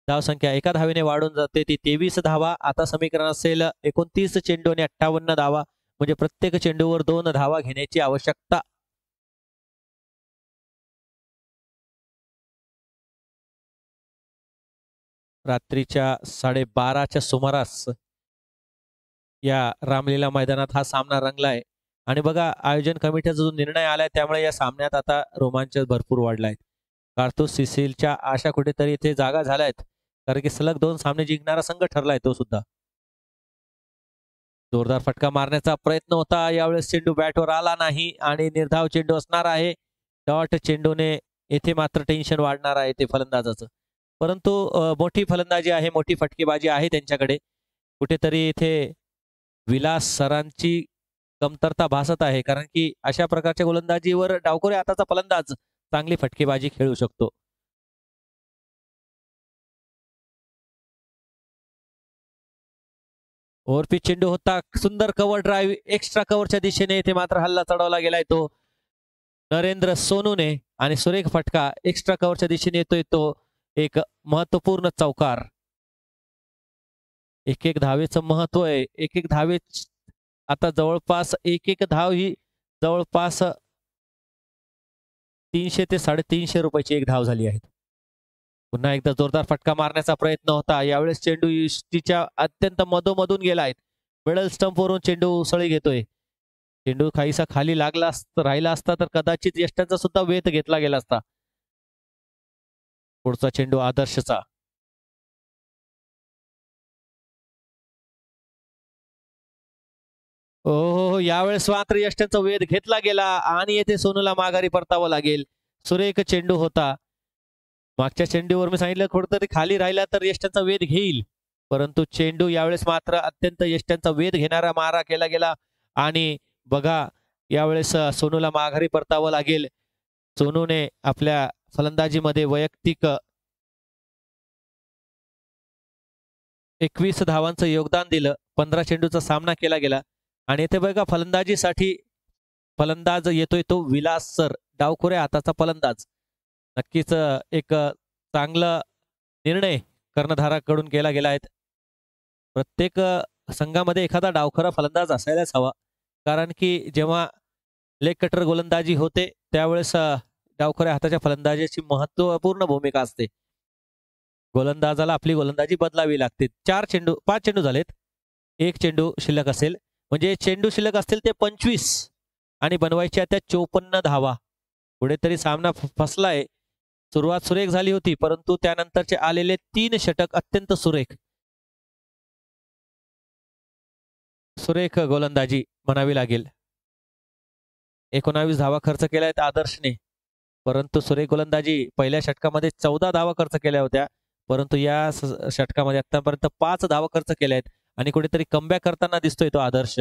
A: धावसंख्या एका धावेने वाढून जाते, ती 23 धावा. आता समीकरण असेल 29 चेंडू आणि 58 धावा, म्हणजे प्रत्येक चेंडूवर 2 धावा घेण्याची आवश्यकता. रात्रीच्या 12:30च्या सुमारास या रामलीला मैदानात हा सामना रंगलाय. आणि बघा, आयोजन कमिटीचा जो निर्णय आलाय त्यामुळे या सामन्यात आता रोमांच भरपूर वाढलाय. कार्तूस सिसिलच्या आशा कुठेतरी इथे जागा झाल्यात, कारण की सलग 2 सामने जिंकणारा संघ ठरलाय तो सुद्धा. जोरदार फटका मारण्याचा प्रयत्न होता, यावेळेस चेंडू बॅटवर आला नाही आणि निर्धाव चेंडू असणार आहे. डॉट चेंडूने येथे मात्र टेन्शन वाढणार आहे ते फलंदाजाचं. परंतु मोठी फलंदाजी आहे, मोठी फटकेबाजी आहे त्यांच्याकडे. कुठेतरी इथे विलास सरांची कमतरता भासत आहे, कारण की अशा प्रकारच्या गोलंदाजीवर डावखोरे हाताचा फलंदाज चांगली फटकेबाजी खेळू शकतो. ओव्हरपिच चेंडू होता, सुंदर कव्हर ड्राईव्ह एक्स्ट्रा कव्हरच्या दिशेने, इथे मात्र हल्ला चढवला गेलाय तो नरेंद्र सोनूने, आणि सुरेख फटका एक्स्ट्रा कव्हरच्या दिशेने येतोय तो एक महत्वपूर्ण चौकार. एक एक धावेचं महत्व आहे. एक एक धावे आता जवळपास एक एक धाव ही जवळपास 300 ते 350 रुपयाची एक धाव झाली आहे. पुन्हा एकदा जोरदार फटका मारण्याचा प्रयत्न होता, यावेळेस चेंडू यष्टीच्या अत्यंत मधोमधून गेलाय. मिडल स्टंपवरून चेंडू उसळी घेतोय. चेंडू काहीसा खाली लागला राहिला असता तर कदाचित यष्ट्यांचा सुद्धा वेध घेतला गेला असता. पुढचा चेंडू आदर्शचा. हो, यावेळेस मात्र यष्ट्यांचा वेध घेतला गेला आणि येथे सोनूला माघारी परतावं लागेल. सुरेख चेंडू होता. मागच्या चेंडूवर मी सांगितलं कुठेतरी खाली राहिला तर यष्ट्यांचा वेध घेईल, परंतु चेंडू यावेळेस मात्र अत्यंत यष्ट्यांचा वेध घेणारा मारा केला गेला. आणि बघा, यावेळेस सोनूला माघारी परतावं लागेल. सोनूने आपल्या फलंदाजीमध्ये वैयक्तिक 21 धावांचं योगदान दिलं. 15 चेंडूचा सामना केला गेला. आणि इथे बघा, फलंदाजीसाठी फलंदाज येतोय तो विलास सर, डावखोऱ्या हाताचा फलंदाज. नक्कीच एक चांगला निर्णय कर्णधाराकडून केला गेला आहे. प्रत्येक संघामध्ये एखादा डावखरा फलंदाज असायलाच हवा, कारण की जेव्हा लेग कटर गोलंदाजी होते त्यावेळेस डावखऱ्या हाताच्या फलंदाजीची महत्त्वपूर्ण भूमिका असते. गोलंदाजाला आपली गोलंदाजी बदलावी लागते. 5 चेंडू झालेत, एक चेंडू शिल्लक असेल, म्हणजे चेंडू शिल्लक असतील ते 25 आणि बनवायच्या त्या 54 धावा. कुठेतरी सामना फसलाय. सुरुवात सुरेख झाली होती, परंतु त्यानंतरचे आलेले 3 षटक अत्यंत सुरेख गोलंदाजी म्हणावी लागेल. 19 धावा खर्च केल्या आहेत आदर्शने, परंतु सुरेख गोलंदाजी. पहिल्या षटकामध्ये 14 धावा खर्च केल्या होत्या, परंतु या षटकामध्ये आतापर्यंत 5 धावा खर्च केल्या आहेत आणि कुठेतरी कमबॅक करताना दिसतोय तो आदर्श.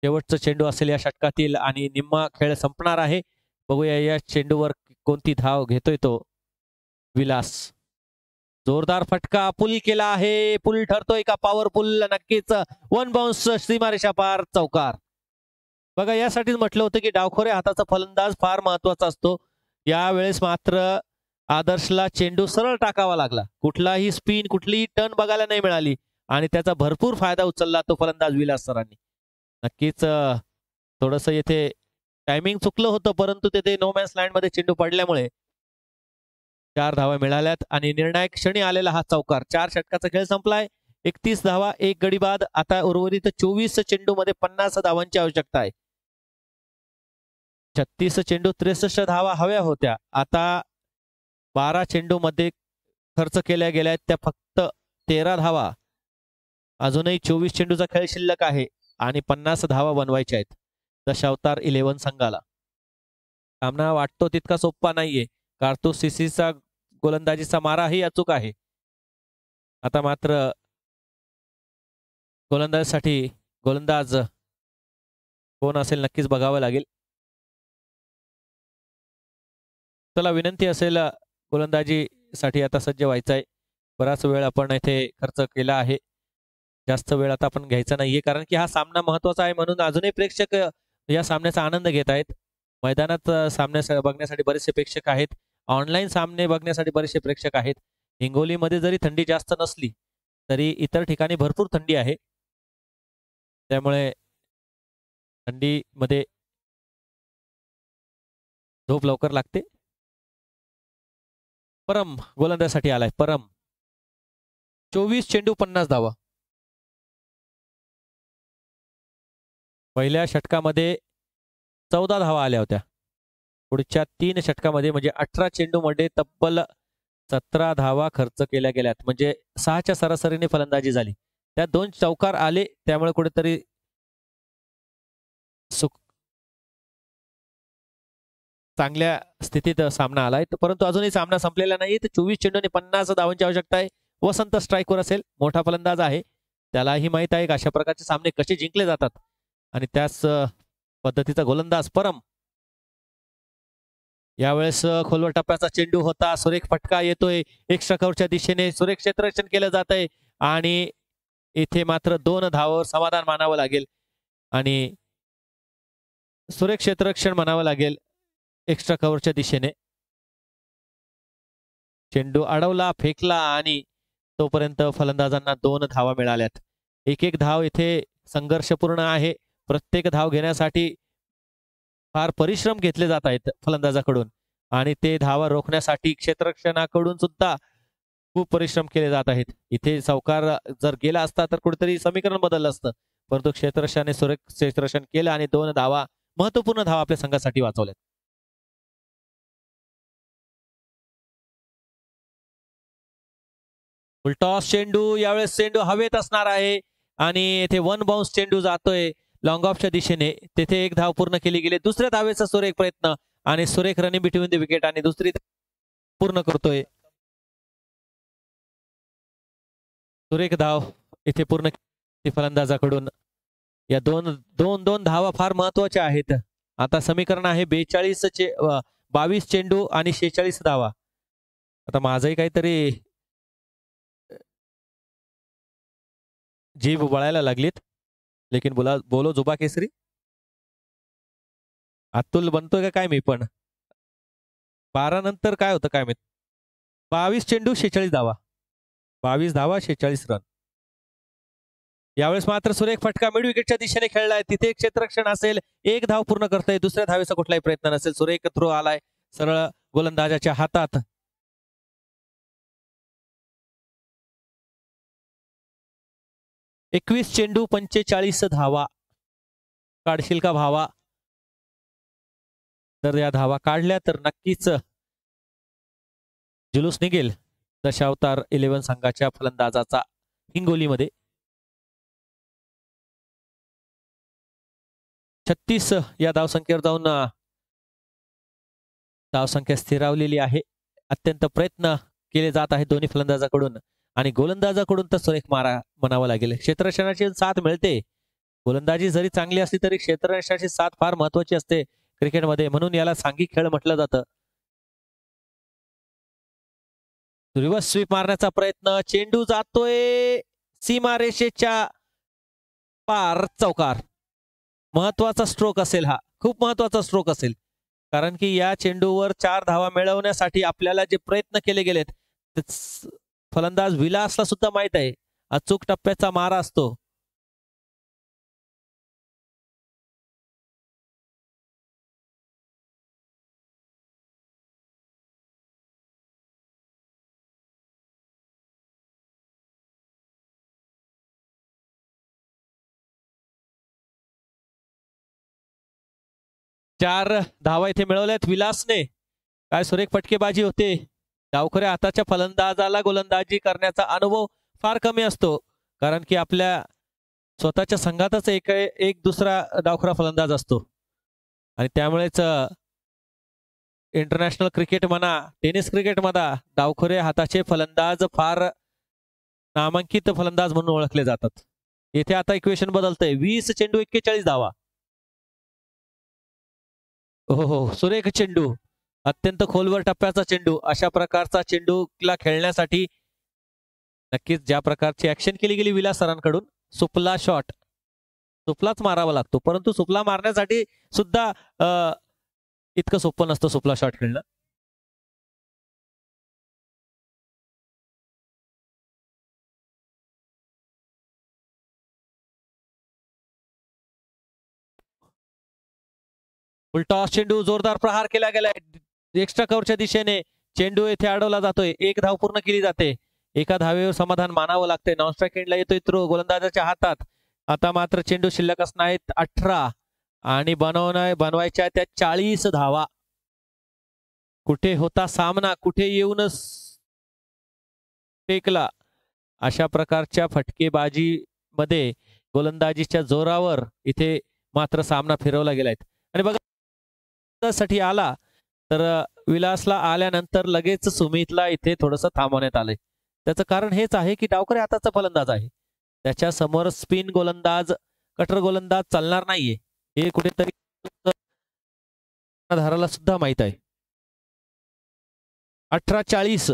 A: शेवटचा चेंडू असेल या षटकातील आणि निम्मा खेळ संपणार आहे. बघूया या चेंडूवर कोणती धाव घेतोय तो विलास. जोरदार फटका पुल केला आहे. पुल ठरतोय का पॉवरफुल? नक्कीच. 1 बाउन्स, सीमारेषा पार, चौकार. बघा, यासाठीच म्हटलं होतं की डावखोऱ्या हाताचा फलंदाज फार महत्वाचा असतो. यावेळेस मात्र आदर्शला चेंडू सरळ टाकावा लागला. कुठलाही स्पिन, कुठलीही टर्न बघायला नाही मिळाली आणि त्याचा भरपूर फायदा उचलला तो फलंदाज विलास सरांनी. नक्कीच थोडंसं येथे टायमिंग चुकलं होतं, परंतु तेथे नो मॅन्स लँड मध्ये चेंडू पडल्यामुळे 4 धावा मिळाल्यात आणि निर्णायक क्षणी आलेला हा चौकार. 4 षटकाचा खेळ संपलाय. 31 धावा, 1 गडी बाद. आता उर्वरित 24 चेंडू मध्ये 50 धावांची आवश्यकता आहे. 36 चेंडू 63 धावा हव्या होत्या. आता 12 चेंडू मध्ये खर्च केल्या गेल्या आहेत त्या फक्त 13 धावा. अजूनही 24 चेंडूचा खेळ शिल्लक आहे आणि 50 धावा बनवायच्या आहेत दशावतार 11 संघाला. सामना वाटतो तितका सोपा नाहीये. कार्तूस सिसीचा गोलंदाजीचा माराही अचूक आहे. आता मात्र गोलंदाजीसाठी गोलंदाज कोण असेल नक्कीच बघावं लागेल. चला, विनंती असेल गोलंदाजीसाठी आता सज्ज व्हायचं आहे. बराच वेळ आपण इथे खर्च केला आहे. जास्त वेळ आता आपण घ्यायचा नाहीये, कारण की हा सामना महत्वाचा आहे म्हणून अजूनही प्रेक्षक या सामन्याचा आनंद घेत आहेत. मैदानात सामन्या बघण्यासाठी बरेचसे प्रेक्षक आहेत. ऑनलाईन सामने बघण्यासाठी बरेचसे प्रेक्षक आहेत. हिंगोलीमध्ये जरी थंडी जास्त नसली तरी इतर ठिकाणी भरपूर थंडी आहे. त्यामुळे थंडीमध्ये झोप लवकर लागते. परम गोलंदाजीसाठी आलाय. परम 24 चेंडू 50 धावा. पहिल्या षटकामध्ये 14 धावा आल्या होत्या. पुढच्या 3 षटकामध्ये म्हणजे 18 चेंडूमध्ये तब्बल 17 धावा खर्च केल्या गेल्यात. म्हणजे 6च्या सरासरीने फलंदाजी झाली. त्यात 2 चौकार आले, त्यामुळे कुठेतरी चांगल्या स्थितीत सामना आलाय. परंतु अजूनही सामना संपलेला नाही. तर 24 चेंडूने 50 धावांची आवश्यकता आहे. वसंत स्ट्राईकवर असेल. मोठा फलंदाज आहे, त्यालाही माहित आहे अशा प्रकारचे सामने कसे जिंकले जातात. आणि त्याच पद्धतीचा गोलंदाज परम. यावेळेस खोलवर टप्प्याचा चेंडू होता. सुरेख फटका येतोय एक्स्ट्रा कव्हरच्या दिशेने. सुरेख क्षेत्ररक्षण केलं जात आहे आणि इथे मात्र 2 धावावर समाधान मानावं लागेल आणि सुरेख क्षेत्ररक्षण म्हणावं लागेल एक्स्ट्रा कव्हरच्या दिशेने. चेंडू अडवला, फेकला आणि तोपर्यंत फलंदाजांना 2 धावा मिळाल्यात. एक धाव इथे संघर्षपूर्ण आहे. प्रत्येक धाव घेण्यासाठी फार परिश्रम घेतले जात आहेत फलंदाजाकडून आणि ते धावा रोखण्यासाठी क्षेत्ररक्षणाकडून सुद्धा खूप परिश्रम केले जात आहेत. इथे चौकार जर गेला असता तर कुठेतरी समीकरण बदललं असतं, परंतु क्षेत्ररक्षणाने सुरेख क्षेत्ररक्षण केलं आणि 2 धावा, महत्वपूर्ण धावा आपल्या संघासाठी वाचवल्यात. टॉस चेंडू. यावेळेस चेंडू हवेत असणार आहे आणि येथे 1 बाउन्स चेंडू जातोय लॉंग ऑफच्या दिशेने. तेथे 1 धाव पूर्ण केली गेली. दुसऱ्या धावेचा सुरेख प्रयत्न आणि सुरेख रनिंग बिटवीन द विकेट आणि दुसरी पूर्ण करतोय. सुरेख धाव इथे पूर्ण फलंदाजाकडून. या दोन धावा फार महत्वाच्या आहेत. आता समीकरण आहे 22 चेंडू आणि 46 धावा. आता माझंही काहीतरी जीभ वळायला लागलीत. लेकिन बोलो जुबा केसरी. अतुल बनतोय का काय मी पण. 12 नंतर काय होतं काय माहित. 22 चेंडू 46 धावा. 22 धावा 46 रन. यावेळेस मात्र सुरेख फटका मिड विकेटच्या दिशेने खेळलाय. तिथे क्षेत्ररक्षण असेल. 1 धाव पूर्ण करतोय. दुसऱ्या धावेचा कुठलाही प्रयत्न नसेल. सुरेख थ्रो आलाय सरळ गोलंदाजाच्या हातात. 21 चेंडू 45 धावा. काढशील का भावा. तर या धावा काढल्या तर नक्कीच जुलूस निघेल दशावतार 11 संघाच्या फलंदाजाचा हिंगोलीमध्ये. 36 या धावसंख्येवर जाऊन धावसंख्या स्थिरावलेली आहे. अत्यंत प्रयत्न केले जात आहेत दोन्ही फलंदाजाकडून आणि गोलंदाजाकडून तर सुरेख मारा म्हणावं लागेल. क्षेत्ररक्षणाची साथ मिळते. गोलंदाजी जरी चांगली असली तरी क्षेत्ररक्षणाची साथ फार महत्वाची असते क्रिकेटमध्ये, म्हणून याला सांघिक खेळ म्हटलं जातं. रिव्हर्स स्वीप मारण्याचा प्रयत्न. चेंडू जातोय सीमारेषेच्या पार. चौकार. महत्वाचा स्ट्रोक असेल हा. खूप महत्वाचा स्ट्रोक असेल, कारण की या चेंडूवर 4 धावा मिळवण्यासाठी आपल्याला जे प्रयत्न केले गेलेत, फलंदाज विलासला सुद्धा माहित आहे अचूक टप्प्याचा मारा असतो. चार धावा इथे मिळवल्यात विलासने. काय सुरेख फटकेबाजी होते. डावखऱ्या हाताच्या फलंदाजाला गोलंदाजी करण्याचा अनुभव फार कमी असतो, कारण की आपल्या स्वतःच्या संघातच एक दुसरा डावखरा फलंदाज असतो आणि त्यामुळेच इंटरनॅशनल क्रिकेट म्हणा, टेनिस क्रिकेट म्हणा, डावखऱ्या हाताचे फलंदाज फार नामांकित फलंदाज म्हणून ओळखले जातात. येथे आता इक्वेशन बदलतंय. 20 चेंडू 41 धावा. हो, सुरेख चेंडू. अत्यंत खोलवर टप्प्याचा चेंडू. अशा प्रकारचा चेंडूला खेळण्यासाठी नक्कीच ज्या प्रकारची ऍक्शन केली गेली विलास सरांकडून, सुपला शॉट, सुपलाच मारावा लागतो, परंतु सुपला मारण्यासाठी सुद्धा इतकं सोपं नसतं सुपला शॉट खेळणं. फुलटॉस चेंडू, जोरदार प्रहार केला गेलाय एक्स्ट्रा कव्हरच्या दिशेने. चेंडू येथे अडवला जातोय, एक धाव पूर्ण केली जाते. एका धावेवर समाधान मानावं लागतंय. नॉनस्ट्राईक एंडला येतोय थ्रो गोलंदाजाच्या हातात. आता मात्र चेंडू शिल्लक असणार आहेत 18 आणि बनवायच्या त्या 40 धावा. कुठे होता सामना, कुठे येऊनच फेकला. अशा प्रकारच्या फटकेबाजी मध्ये गोलंदाजीच्या जोरावर इथे मात्र सामना फिरवला गेलाय. आणि बघा साठी आला तर विलासला आल्यानंतर लगेच सुमितला इथे थोडंसं थांबवण्यात आलंय. त्याचं कारण हेच आहे की डावकरी हाताचा फलंदाज आहे, त्याच्या समोर स्पिन गोलंदाज, कटर गोलंदाज चालणार नाहीये, हे कुठेतरी धाराला सुद्धा माहित आहे. 18-40,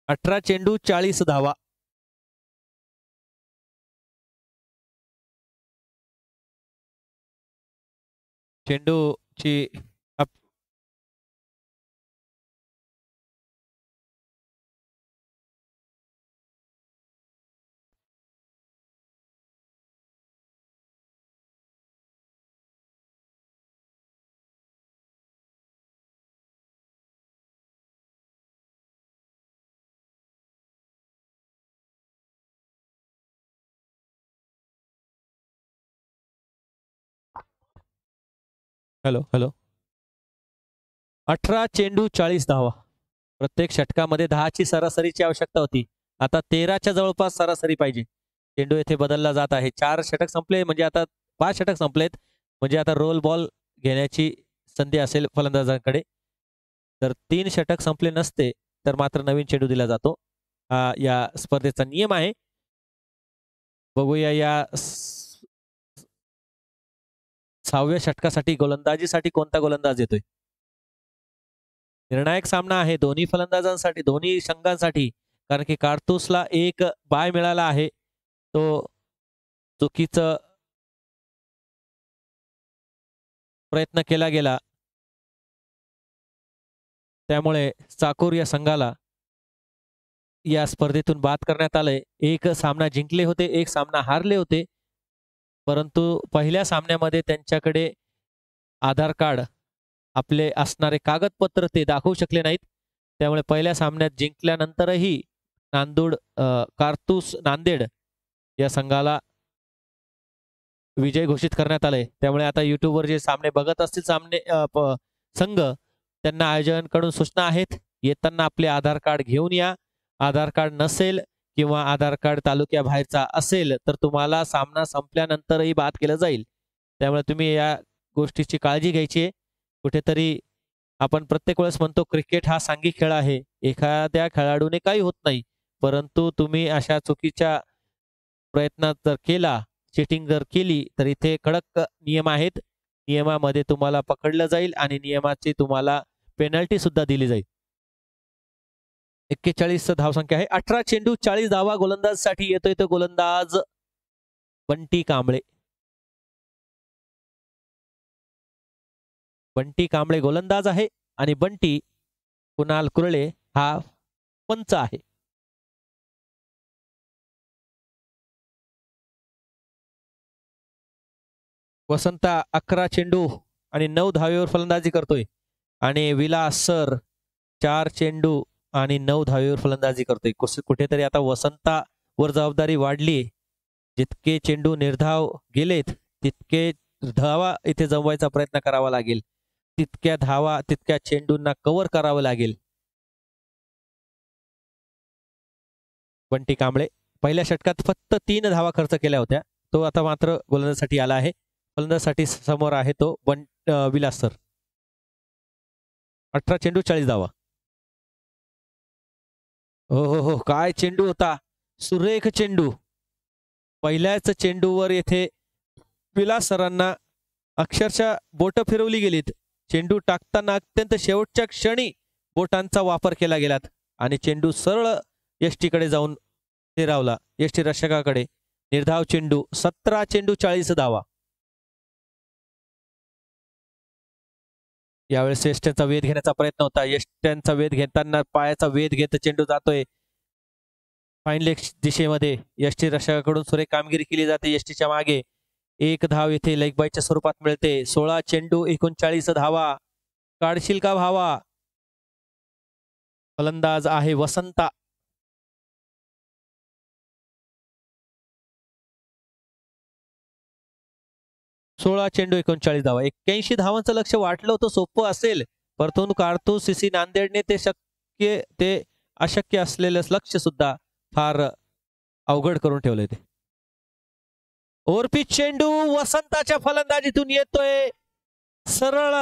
A: 18 चेंडू 40 धावा. चेंडूची हॅलो 18 चेंडू 40 धावा. प्रत्येक षटकामध्ये 10ची सरासरीची आवश्यकता होती, आता 13च्या जवळपास सरासरी पाहिजे. चेंडू येथे बदलला जात आहे. 4 षटक संपले म्हणजे आता 5 षटक संपलेत म्हणजे आता रोल बॉल घेण्याची संधी असेल फलंदाजांकडे. तर 3 षटक संपले नसते तर मात्र नवीन चेंडू दिला जातो. हा या स्पर्धेचा नियम आहे. बघूया या 6व्या षटकासाठी गोलंदाजीसाठी कोणता गोलंदाज येतोय. निर्णायक सामना आहे दोन्ही फलंदाजांसाठी, दोन्ही संघांसाठी, कारण की कारतूसला एक बाय मिळाला आहे, तो चुकीचं प्रयत्न केला गेला, त्यामुळे चाकूर या संघाला या स्पर्धेतून बाद करण्यात आलंय. एक सामना जिंकले होते, एक सामना हारले होते, परंतु पहिल्या सामन्यामध्ये त्यांच्याकडे आधार कार्ड, आपले असणारे कागदपत्र ते दाखवू शकले नाहीत, त्यामुळे पहिल्या सामन्यात जिंकल्यानंतरही कारतूस नांदेड या संघाला विजय घोषित करण्यात आले. त्यामुळे आता युट्यूबवर जे सामने बघत असतील संघ, त्यांना आयोजकांकडून सूचना आहेत, येताना आपले आधार कार्ड घेऊन या. आधार कार्ड नसेल किंवा आधार कार्ड तालुक्याबाहेरचा असेल तर तुम्हाला सामना संपल्यानंतरही बाद केलं जाईल. त्यामुळे तुम्ही या गोष्टीची काळजी घ्यायची आहे. कुठेतरी आपण प्रत्येक वेळेस म्हणतो क्रिकेट हा सांघिक खेळ आहे, एखाद्या खेळाडूने काही होत नाही, परंतु तुम्ही अशा चुकीच्या प्रयत्नात जर केला, चिटिंग जर केली तर इथे कडक नियम आहेत. नियमामध्ये तुम्हाला पकडलं जाईल आणि नियमाची तुम्हाला पेनल्टी सुद्धा दिली जाईल. 41 धावसंख्या आहे. 18 चेंडू 40 धावा. गोलंदाजसाठी येतोय तो गोलंदाज बंटी कांबळे. बंटी कांबळे गोलंदाज आहे आणि बंटी कुणाल कुरळे हा पंच आहे. वसंता 11 चेंडू आणि 9 धावेवर फलंदाजी करतोय आणि विलास सर 4 चेंडू आणि 9 धावेवर फलंदाजी करतोय. कुठेतरी आता वसंतावर जबाबदारी वाढली. जितके चेंडू निर्धाव गेलेत तितके धावा इथे जमवायचा प्रयत्न करावा लागेल, तितक्या धावा तितक्या चेंडूंना कव्हर करावं लागेल. बंटी कांबळे पहिल्या षटकात फक्त 3 धावा खर्च केल्या होत्या, तो आता मात्र गोलंदाजीसाठी आला आहे. फलंदाजीसाठी समोर आहे तो विलास सर. 18 चेंडू 40 धावा. हो, काय चेंडू होता, सुरेख चेंडू. पहिल्याच चेंडूवर येथे विलास सरांना अक्षरशः बोट फिरवली गेलीत. चेंडू टाकताना अत्यंत शेवटच्या क्षणी बोटांचा वापर केला गेलात आणि चेंडू सरळ यष्टीकडे जाऊन स्थिरावला. यष्टी रक्षकाकडे निर्धाव चेंडू. 17 चेंडू 40 धावा. यावेळेस यष्ट्यांचा वेध घेण्याचा प्रयत्न होता. यष्ट्यांचा वेध घेताना पायाचा वेध घेत चेंडू जातोय फाईन लेग दिशेमध्ये. यष्टी रक्षकाकडून सुरेख कामगिरी केली जाते. यष्टीच्या मागे एक धाव येथे लेग बायच्या स्वरूपात मिळते. 16 चेंडू 39 धावा. काढशील का भावा? फलंदाज आहे वसंता. सोळा चेंडू 39 धावा. 81 धावांचं लक्ष वाटलं होतं सोपं असेल, परंतु कारतूस सीसी नांदेडने ते अशक्य असलेलं लक्ष सुद्धा फार अवघड करून ठेवलंय. ते ओरपीच चेंडू वसंताच्या फलंदाजीतून येतोय. सरळ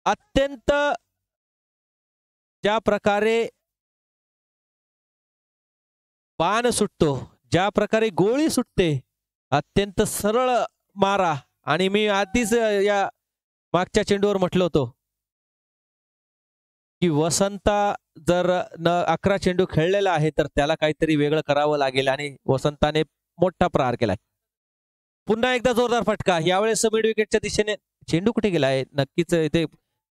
A: अत्यंत ज्या प्रकारे बाण सुटतो, ज्या प्रकारे गोळी सुटते, अत्यंत सरळ मारा. आणि मी आधीच या मागच्या चेंडूवर म्हटलं होतं की वसंता जर 11 चेंडू खेळलेला आहे तर त्याला काहीतरी वेगळं करावं लागेल, आणि वसंताने मोठा प्रहार केलाय. पुन्हा एकदा जोरदार फटका. यावेळेस मिड विकेटच्या दिशेने चेंडू कुठे गेलाय नक्कीच इथे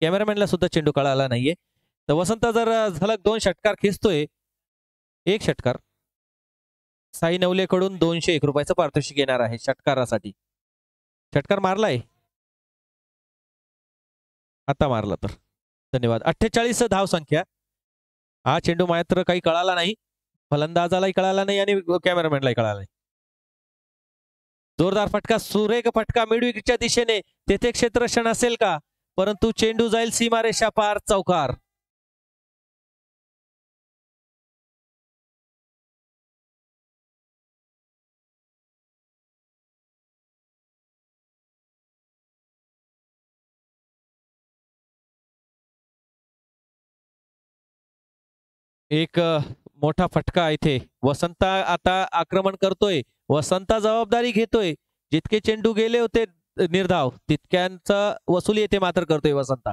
A: कॅमेरामॅनला सुद्धा चेंडू कळाला नाहीये. तर वसंत जर झलक 2 षटकार खेचतोय. एक षटकार साई नवलेकडून 201 रुपयाचं पारितोषिक येणार आहे षटकारासाठी. षटकार मारलाय, आता मारला तर धन्यवाद. 48 धाव संख्या. हा चेंडू मात्र काही कळाला नाही, फलंदाजालाही कळाला नाही आणि कॅमेरामॅनलाही कळाला नाही. जोरदार फटका, सुरेख फटका मिड विकेटच्या दिशेने. तेथे क्षेत्ररक्षण असेल का? परंतु चेंडू जाईल सीमारेषा पार. चौकार. एक मोठा फटका इथे. वसंता आता आक्रमण करतोय. वसंता जबाबदारी घेतोय. जितके चेंडू गेले होते निर्धाव तितक्यांचा वसुली येथे मात्र करतोय वसंता.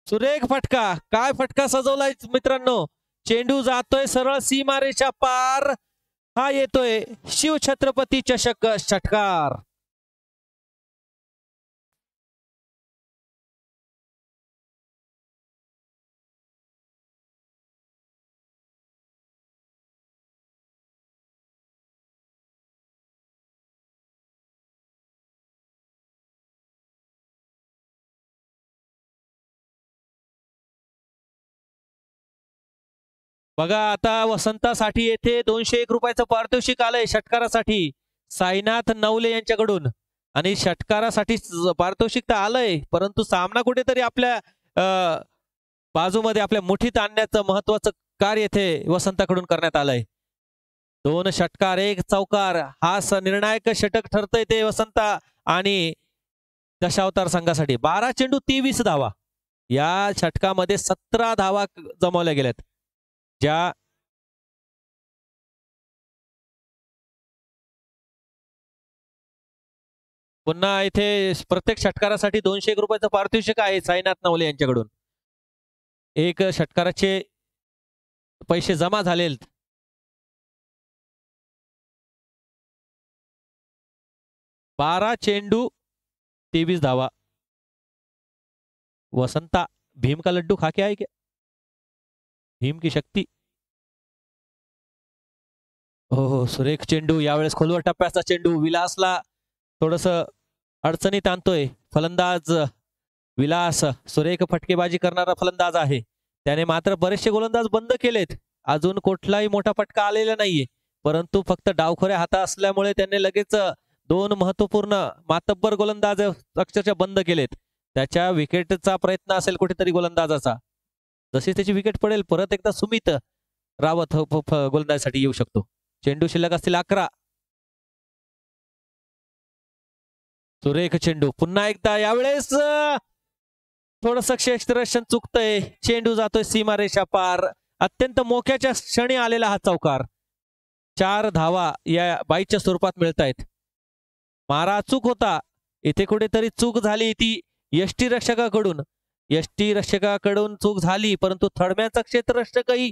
A: सुरेख फटका. काय फटका सजवलाय मित्रांनो. चेंडू जातोय सरळ सीमारेषा पार. हा येतोय शिवछत्रपती चषक षटकार. बघा आता वसंतासाठी येथे 201 रुपयाचं पारितोषिक आलंय षटकारासाठी साईनाथ नवले यांच्याकडून. आणि षटकारासाठी पारितोषिक तर आलंय, परंतु सामना कुठेतरी आपल्या बाजूमध्ये आपल्या मुठीत आणण्याचं महत्वाचं कार्य येथे वसंताकडून करण्यात आलंय. 2 षटकार 1 चौकार. हा निर्णायक षटक ठरतंय ते वसंता आणि दशावतार संघासाठी. 12 चेंडू 23 धावा. या षटकामध्ये 17 धावा जमवल्या गेल्यात. ज्या पुन्हा इथे प्रत्येक षटकारासाठी 201 रुपयाचं पारितोषिक आहे साईनाथ नवले यांच्याकडून. एक षटकाराचे पैसे जमा झालेत. बारा चेंडू 23 धावा. वसंता भीम का लड्डू खा के आए क्या? भीम की शक्ती. हो सुरेख चेंडू. यावेळेस खोलवर टप्प्याचा चेंडू. विलासला थोडस अडचणीत आणतोय फलंदाज विलास. सुरेख फटकेबाजी करणारा फलंदाज आहे. त्याने मात्र बरेचसे गोलंदाज बंद केलेत. अजून कुठलाही मोठा फटका आलेला नाहीये, परंतु फक्त डावखोऱ्या हाता असल्यामुळे त्याने लगेच 2 महत्वपूर्ण मातब्बर गोलंदाज अक्षरशः बंद केलेत. त्याच्या विकेटचा प्रयत्न असेल कुठेतरी गोलंदाजाचा. जशी त्याची विकेट पडेल परत एकदा सुमित रावत गोलंदाजीसाठी येऊ शकतो. चेंडू शिल्लक असतील 11. सुरेख चेंडू पुन्हा एकदा. यावेळेस थोडस क्षेत्ररक्षण चुकतंय. चेंडू जातोय सीमारेषा पार. अत्यंत मोक्याच्या क्षणी आलेला हा चौकार. 4 धावा या बाईच्या स्वरूपात मिळत आहेत. मारा चूक होता इथे, कुठेतरी चूक झाली ती यष्टीरक्षकाकडून. यष्टी रक्षकाकडून चूक झाली, परंतु थडम्याचा क्षेत्ररक्षकही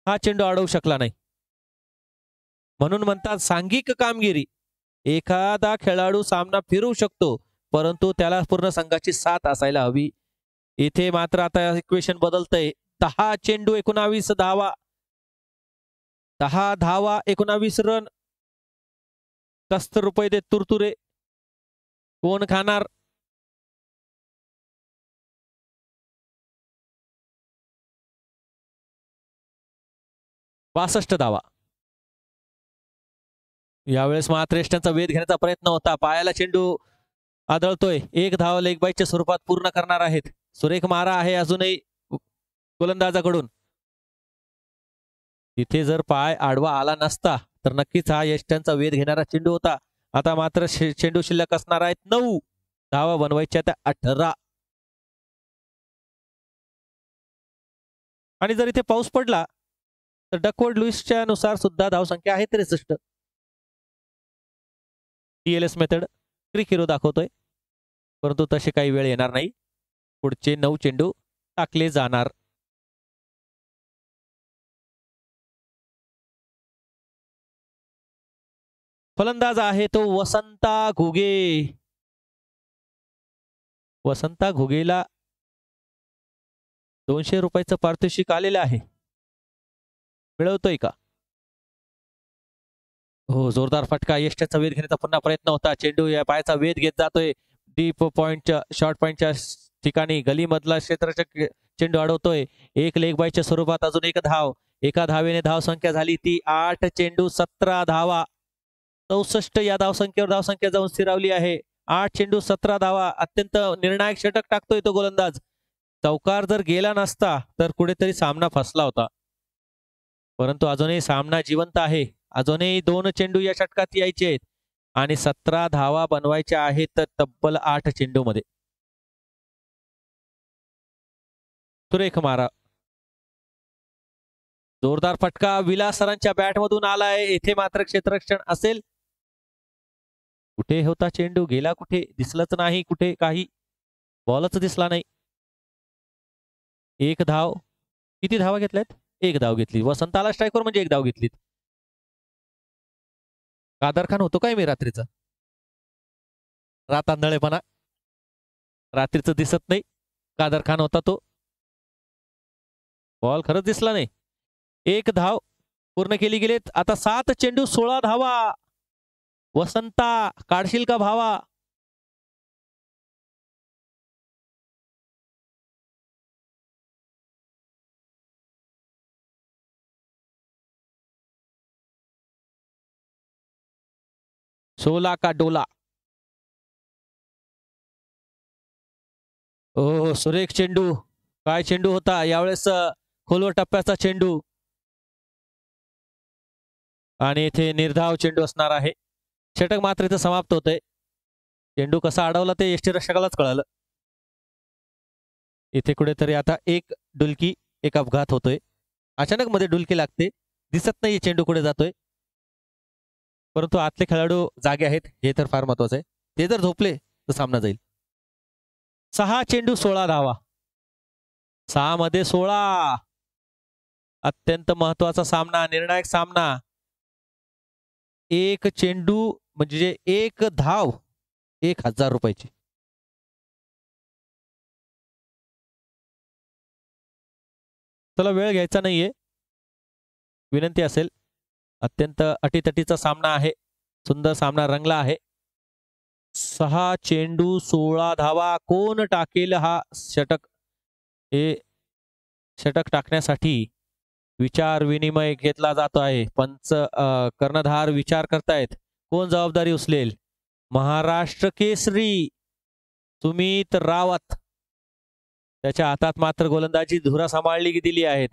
A: हा चेंडू अडवू शकला नाही. म्हणून म्हणतात सांघिक कामगिरी. एखादा खेळाडू सामना फिरवू शकतो, परंतु त्याला पूर्ण संघाची साथ असायला हवी. इथे मात्र आता इक्वेशन बदलतंय. 10 चेंडू 19 धावा, 10 धावा 19 रन. कस्त रुपये देत तुरतुरे. कोण खाणार? बासष्ट धावा. यावेळेस महाश्रेष्ठांचा वेध घेण्याचा प्रयत्न होता. पायाला चेंडू आदळतोय. एक धाव लेग बाईच्या स्वरूपात पूर्ण करणार आहेत. सुरेख मारा आहे अजूनही गोलंदाजाकडून. तिथे जर पाय आडवा आला नसता तर नक्कीच हा यष्ट्यांचा वेध घेणारा चेंडू होता. आता मात्र चेंडू शिल्लक असणार आहेत 9. धावा बनवायच्या त्या 18. आणि जर इथे पाऊस पडला तर डकवर्थ लुईसच्या नुसार सुद्धा धावसंख्या आहे 63. TLS मेथड क्रिक हिरो दाखवतोय, परंतु तसे काही वेळ येणार नाही. पुढचे 9 चेंडू टाकले जाणार. फलंदाज आहे तो वसंता घुगे. वसंता घुगेला 200 रुपयाचं पारितोषिक आलेलं आहे. मिळवतोय का? हो, जोरदार फटका. यष्ट्याचा वेध घेण्याचा पुन्हा प्रयत्न होता. चेंडू या पायाचा वेध घेत जातोय. डीप पॉइंटच्या शॉर्ट पॉइंटच्या ठिकाणी गलीमधला क्षेत्ररक्षक चेंडू अडवतोय. एक लेग बायच्या स्वरूपात अजून एक धाव. एका धावेने धावसंख्या झाली ती 8 चेंडू 17 धावा. 64 या धावसंख्या जाऊन स्थिरावली आहे. 8 चेंडू 17 धावा. अत्यंत निर्णायक षटक टाकतोय तो गोलंदाज. चौकार जर गेला नसता तर कुठेतरी सामना फसला होता, परंतु अजूनही सामना जिवंत आहे. अजूनही 2 चेंडू या षटकात यायचे आहेत आणि 17 धावा बनवायच्या आहेत तब्बल 8 चेंडू मध्ये. सुरेख मारा. जोरदार फटका विलास सरांच्या बॅट मधून आलाय. येथे मात्र क्षेत्ररक्षण असेल. कुठे होता चेंडू? गेला कुठे? दिसलंच नाही कुठे काही. बॉलच दिसला नाही. एक धाव. किती धावा घेतल्यात? एक धाव घेतली. वसंताला स्ट्राईकवर म्हणजे एक धाव घेतलीत. कादर खान होतो काय मी रात्रीचा? रात आंधळेपणा. रात्रीचं दिसत नाही. कादर खान होता तो. बॉल खरंच दिसला नाही. एक धाव पूर्ण केली गेलीत. आता 7 चेंडू 16 धावा. वसंता काढशील का भावा? सोला का डोला. ओ सुरेख चेंडू. काय चेंडू होता यावेळेस. खोलवर टप्प्याचा चेंडू आणि इथे निर्धाव चेंडू असणार आहे. षटक मात्र इथं समाप्त होतंय. चेंडू कसा अडवला ते यष्टीरक्षकालाच कळालं. इथे कुठेतरी आता एक डुलकी, एक अपघात होतोय. अचानक मध्ये डुलकी लागते. दिसत नाही चेंडू कुठे जातोय, परंतु आतले खेळाडू जागे आहेत हे तर फार महत्वाचं आहे. ते जर झोपले तर सामना जाईल. 6 चेंडू 16 धावा. 6 मध्ये 16. अत्यंत महत्वाचा सामना, निर्णायक सामना. एक चेंडू म्हणजे एक धाव 1000 रुपयाची. चला वेळ घ्यायचा नाहीये. विनंती असेल. अत्यंत अटीतटीचा सामना आहे. सुंदर सामना रंगला आहे. 6 चेंडू 16 धावा. कोण टाकेल हा षटक? हे षटक टाकण्यासाठी विचार विनिमय घेतला जातो आहे. पंच कर्णधार विचार करतायत कोण जबाबदारी उचलेल. महाराष्ट्र केसरी सुमित रावत. त्याच्या हातात मात्र गोलंदाजी धुरा सांभाळली दिली आहेत.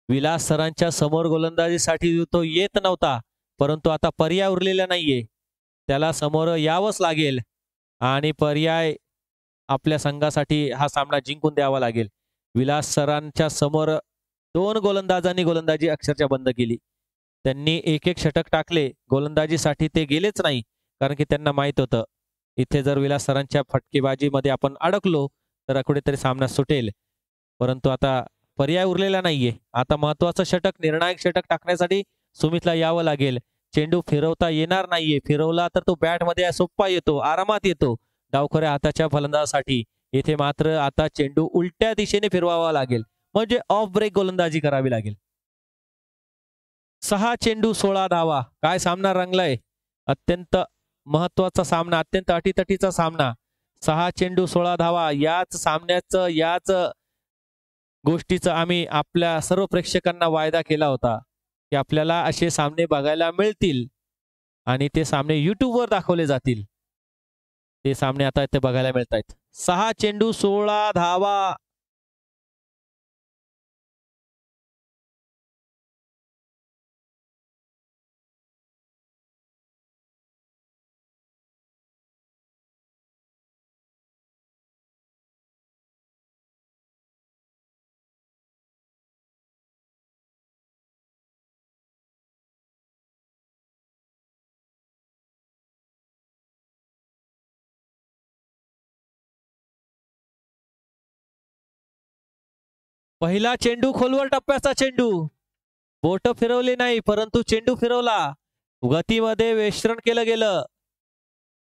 A: विलास सरांच्या समोर गोलंदाजीसाठी तो येत नव्हता, परंतु आता पर्याय उरलेला नाहीये. त्याला समोर यावंच लागेल आणि पर्याय आपल्या संघासाठी हा सामना जिंकून द्यावा लागेल. विलास सरांच्या समोर 2 गोलंदाजांनी गोलंदाजी अक्षरशः बंद केली. त्यांनी एक एक षटक टाकले. गोलंदाजीसाठी ते गेलेच नाही, कारण की त्यांना माहित होतं इथे जर विलास सरांच्या फटकेबाजीमध्ये आपण अडकलो तर कुठेतरी सामना सुटेल, परंतु आता पर्याय उरलेला नाहीये. आता महत्वाचं षटक, निर्णायक षटक टाकण्यासाठी सुमितला यावं लागेल. चेंडू फिरवता येणार नाहीये. फिरवला तर तो बॅटमध्ये सोप्पा येतो, आरामात येतो डावखऱ्या हाताच्या फलंदाजासाठी. येथे मात्र आता चेंडू उलट्या दिशेने फिरवावा लागेल, म्हणजे ऑफ ब्रेक गोलंदाजी करावी लागेल. 6 चेंडू 16 धावा. काय सामना रंगलाय. अत्यंत महत्वाचा सामना, अत्यंत अटीतटीचा सामना. 6 चेंडू 16 धावा. याच सामन्याचं, याच गोष्टीचं आम्ही आपल्या सर्व प्रेक्षकांना वायदा केला होता की आपल्याला असे सामने बघायला मिळतील आणि ते सामने युट्यूबवर दाखवले जातील. ते सामने आता इथे बघायला मिळत आहेत. 6 चेंडू 16 धावा. पहिला चेंडू खोलवर टप्प्याचा चेंडू. बोट फिरवली नाही, परंतु चेंडू फिरवला. गतीमध्ये वेष्टन केलं गेलं.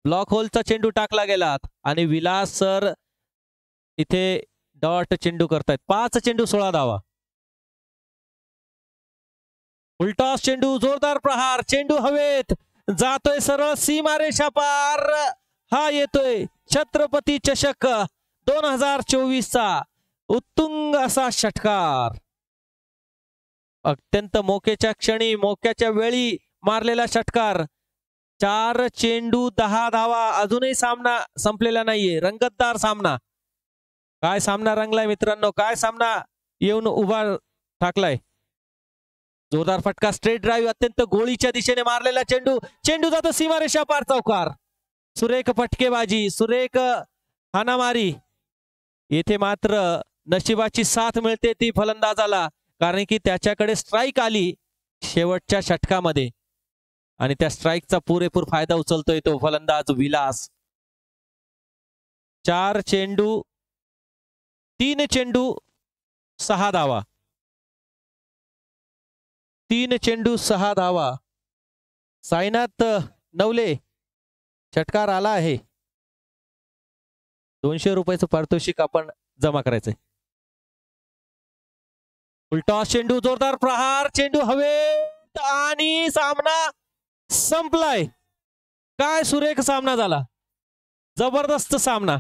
A: ब्लॉक होलचा चेंडू टाकला गेला आणि विलास सर इथे डॉट चेंडू करतायत. 5 चेंडू 16 धावा. उलटॉस चेंडू, जोरदार प्रहार. चेंडू हवेत जातोय सरळ सीमारेषा पार. हा येतोय छत्रपती चषक 2024चा उत्तुंग असा षटकार. अत्यंत मोक्याच्या क्षणी, मोक्याच्या वेळी मारलेला षटकार. 4 चेंडू 10 धावा. अजूनही सामना संपलेला नाहीये. रंगतदार सामना. काय सामना रंगलाय मित्रांनो, काय सामना येऊन उभा ठाकलाय. जोरदार फटका, स्ट्रेट ड्राईव्ह, अत्यंत गोळीच्या दिशेने मारलेला चेंडू. चेंडू जातो सीमारेषा पार, चौकार. सुरेख फटकेबाजी, सुरेख हाणामारी. येथे मात्र नशिबाची साथ मिळते ती फलंदाजाला, कारण की त्याच्याकडे स्ट्राईक आली शेवटच्या षटकामध्ये आणि त्या स्ट्राईकचा पुरेपूर फायदा उचलतोय तो फलंदाज विलास. 4 चेंडू 3 चेंडू 6 धावा. 3 चेंडू 6 धावा. साईनाथ नवले षटकार आला आहे. 200 रुपयाचं पारितोषिक आपण जमा करायचंय. उलटा चेंडू, जोरदार प्रहार. चेंडू हवेत आणि सामना संपलाय. काय सुरेख सामना झाला, जबरदस्त सामना.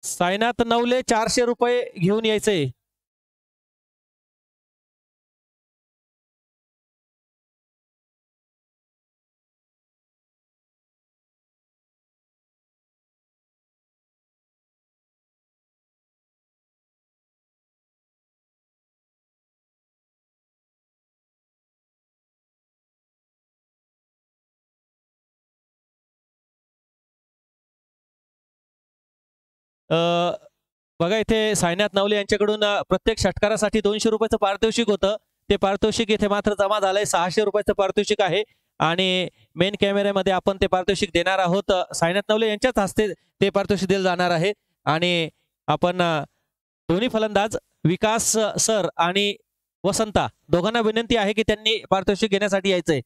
A: साईनाथ नवले 400 रुपये घेऊन यायचे. बघा इथे साईनाथ नवले यांच्याकडून प्रत्येक षटकारासाठी 200 रुपयाचं पारितोषिक होतं. ते पारितोषिक इथे मात्र जमा झालंय. 600 रुपयाचं पारितोषिक आहे आणि मेन कॅमेऱ्यामध्ये आपण ते पारितोषिक देणार आहोत. साईनाथ नवले यांच्याच हस्ते ते पारितोषिक दिलं जाणार आहे आणि आपण दोन्ही फलंदाज विकास सर आणि वसंता दोघांना विनंती आहे की त्यांनी पारितोषिक घेण्यासाठी यायचंय.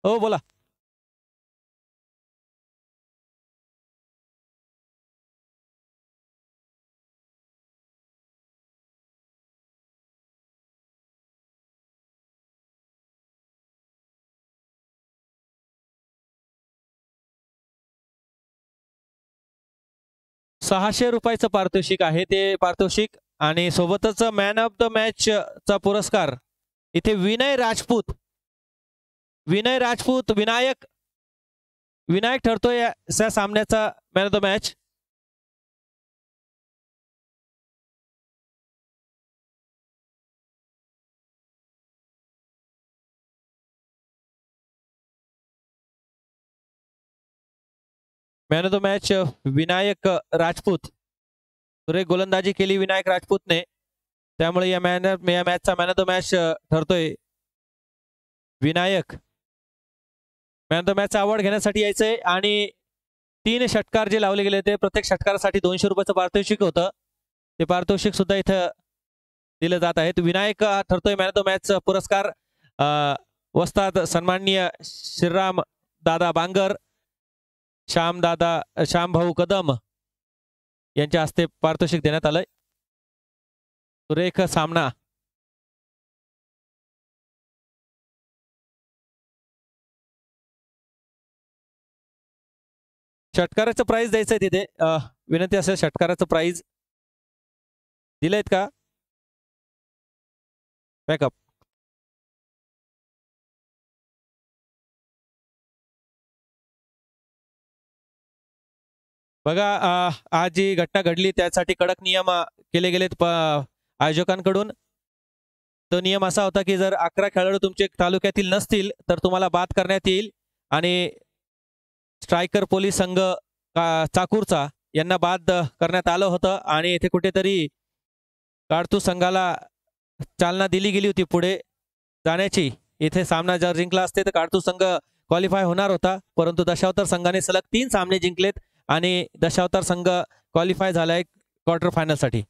A: हो बोला. ₹600 पारितोषिक आहे ते पारितोषिक आणि सोबतच मॅन ऑफ द मॅच चा पुरस्कार इथे विनय राजपूत विनायक ठरतोय या सामन्याचा man of the match. Man of the match Vinayak Rajput. सुरेख गोलंदाजी केली विनायक राजपूतने, त्यामुळे या मॅचचा मॅन ऑफ द मॅच ठरतोय विनायक. मॅन ऑफ द मॅचचा अवॉर्ड घेण्यासाठी यायचंय आणि 3 षटकार जे लावले गेले होते प्रत्येक षटकारासाठी 200 रुपयाचं पारितोषिक होतं. ते पारितोषिक सुद्धा इथं दिलं जात आहे. विनायक ठरतोय मॅन ऑफ द मॅच पुरस्कार. वस्ताद सन्माननीय श्रीराम दादा बांगर, श्याम भाऊ कदम यांच्या हस्ते पारितोषिक देण्यात आलंय. सुरेख सामना. षटकाराचं प्राइज द्यायचंय तिथे. विनंती असेल षटकाराचं प्राइज दिलंय का? बॅकअप. बघा आज जी घटना घडली त्यासाठी कडक नियम केले गेलेत आयोजकांकडून. तो नियम असा होता की जर 11 खेळाडू तुमचे तालुक्यातील नसतील तर तुम्हाला बाद करण्यात येईल आणि स्ट्रायकर पोलीस संघ चाकूरचा यांना बाद करण्यात आलं होतं आणि इथे कुठेतरी काडतूस संघाला चालना दिली गेली होती पुढे जाण्याची. इथे सामना जर जिंकला असते तर काडतूस संघ क्वालिफाय होणार होता, परंतु दशावतार संघाने सलग 3 सामने जिंकलेत आणि दशावतार संघ क्वालिफाय झालाय क्वार्टर फायनलसाठी.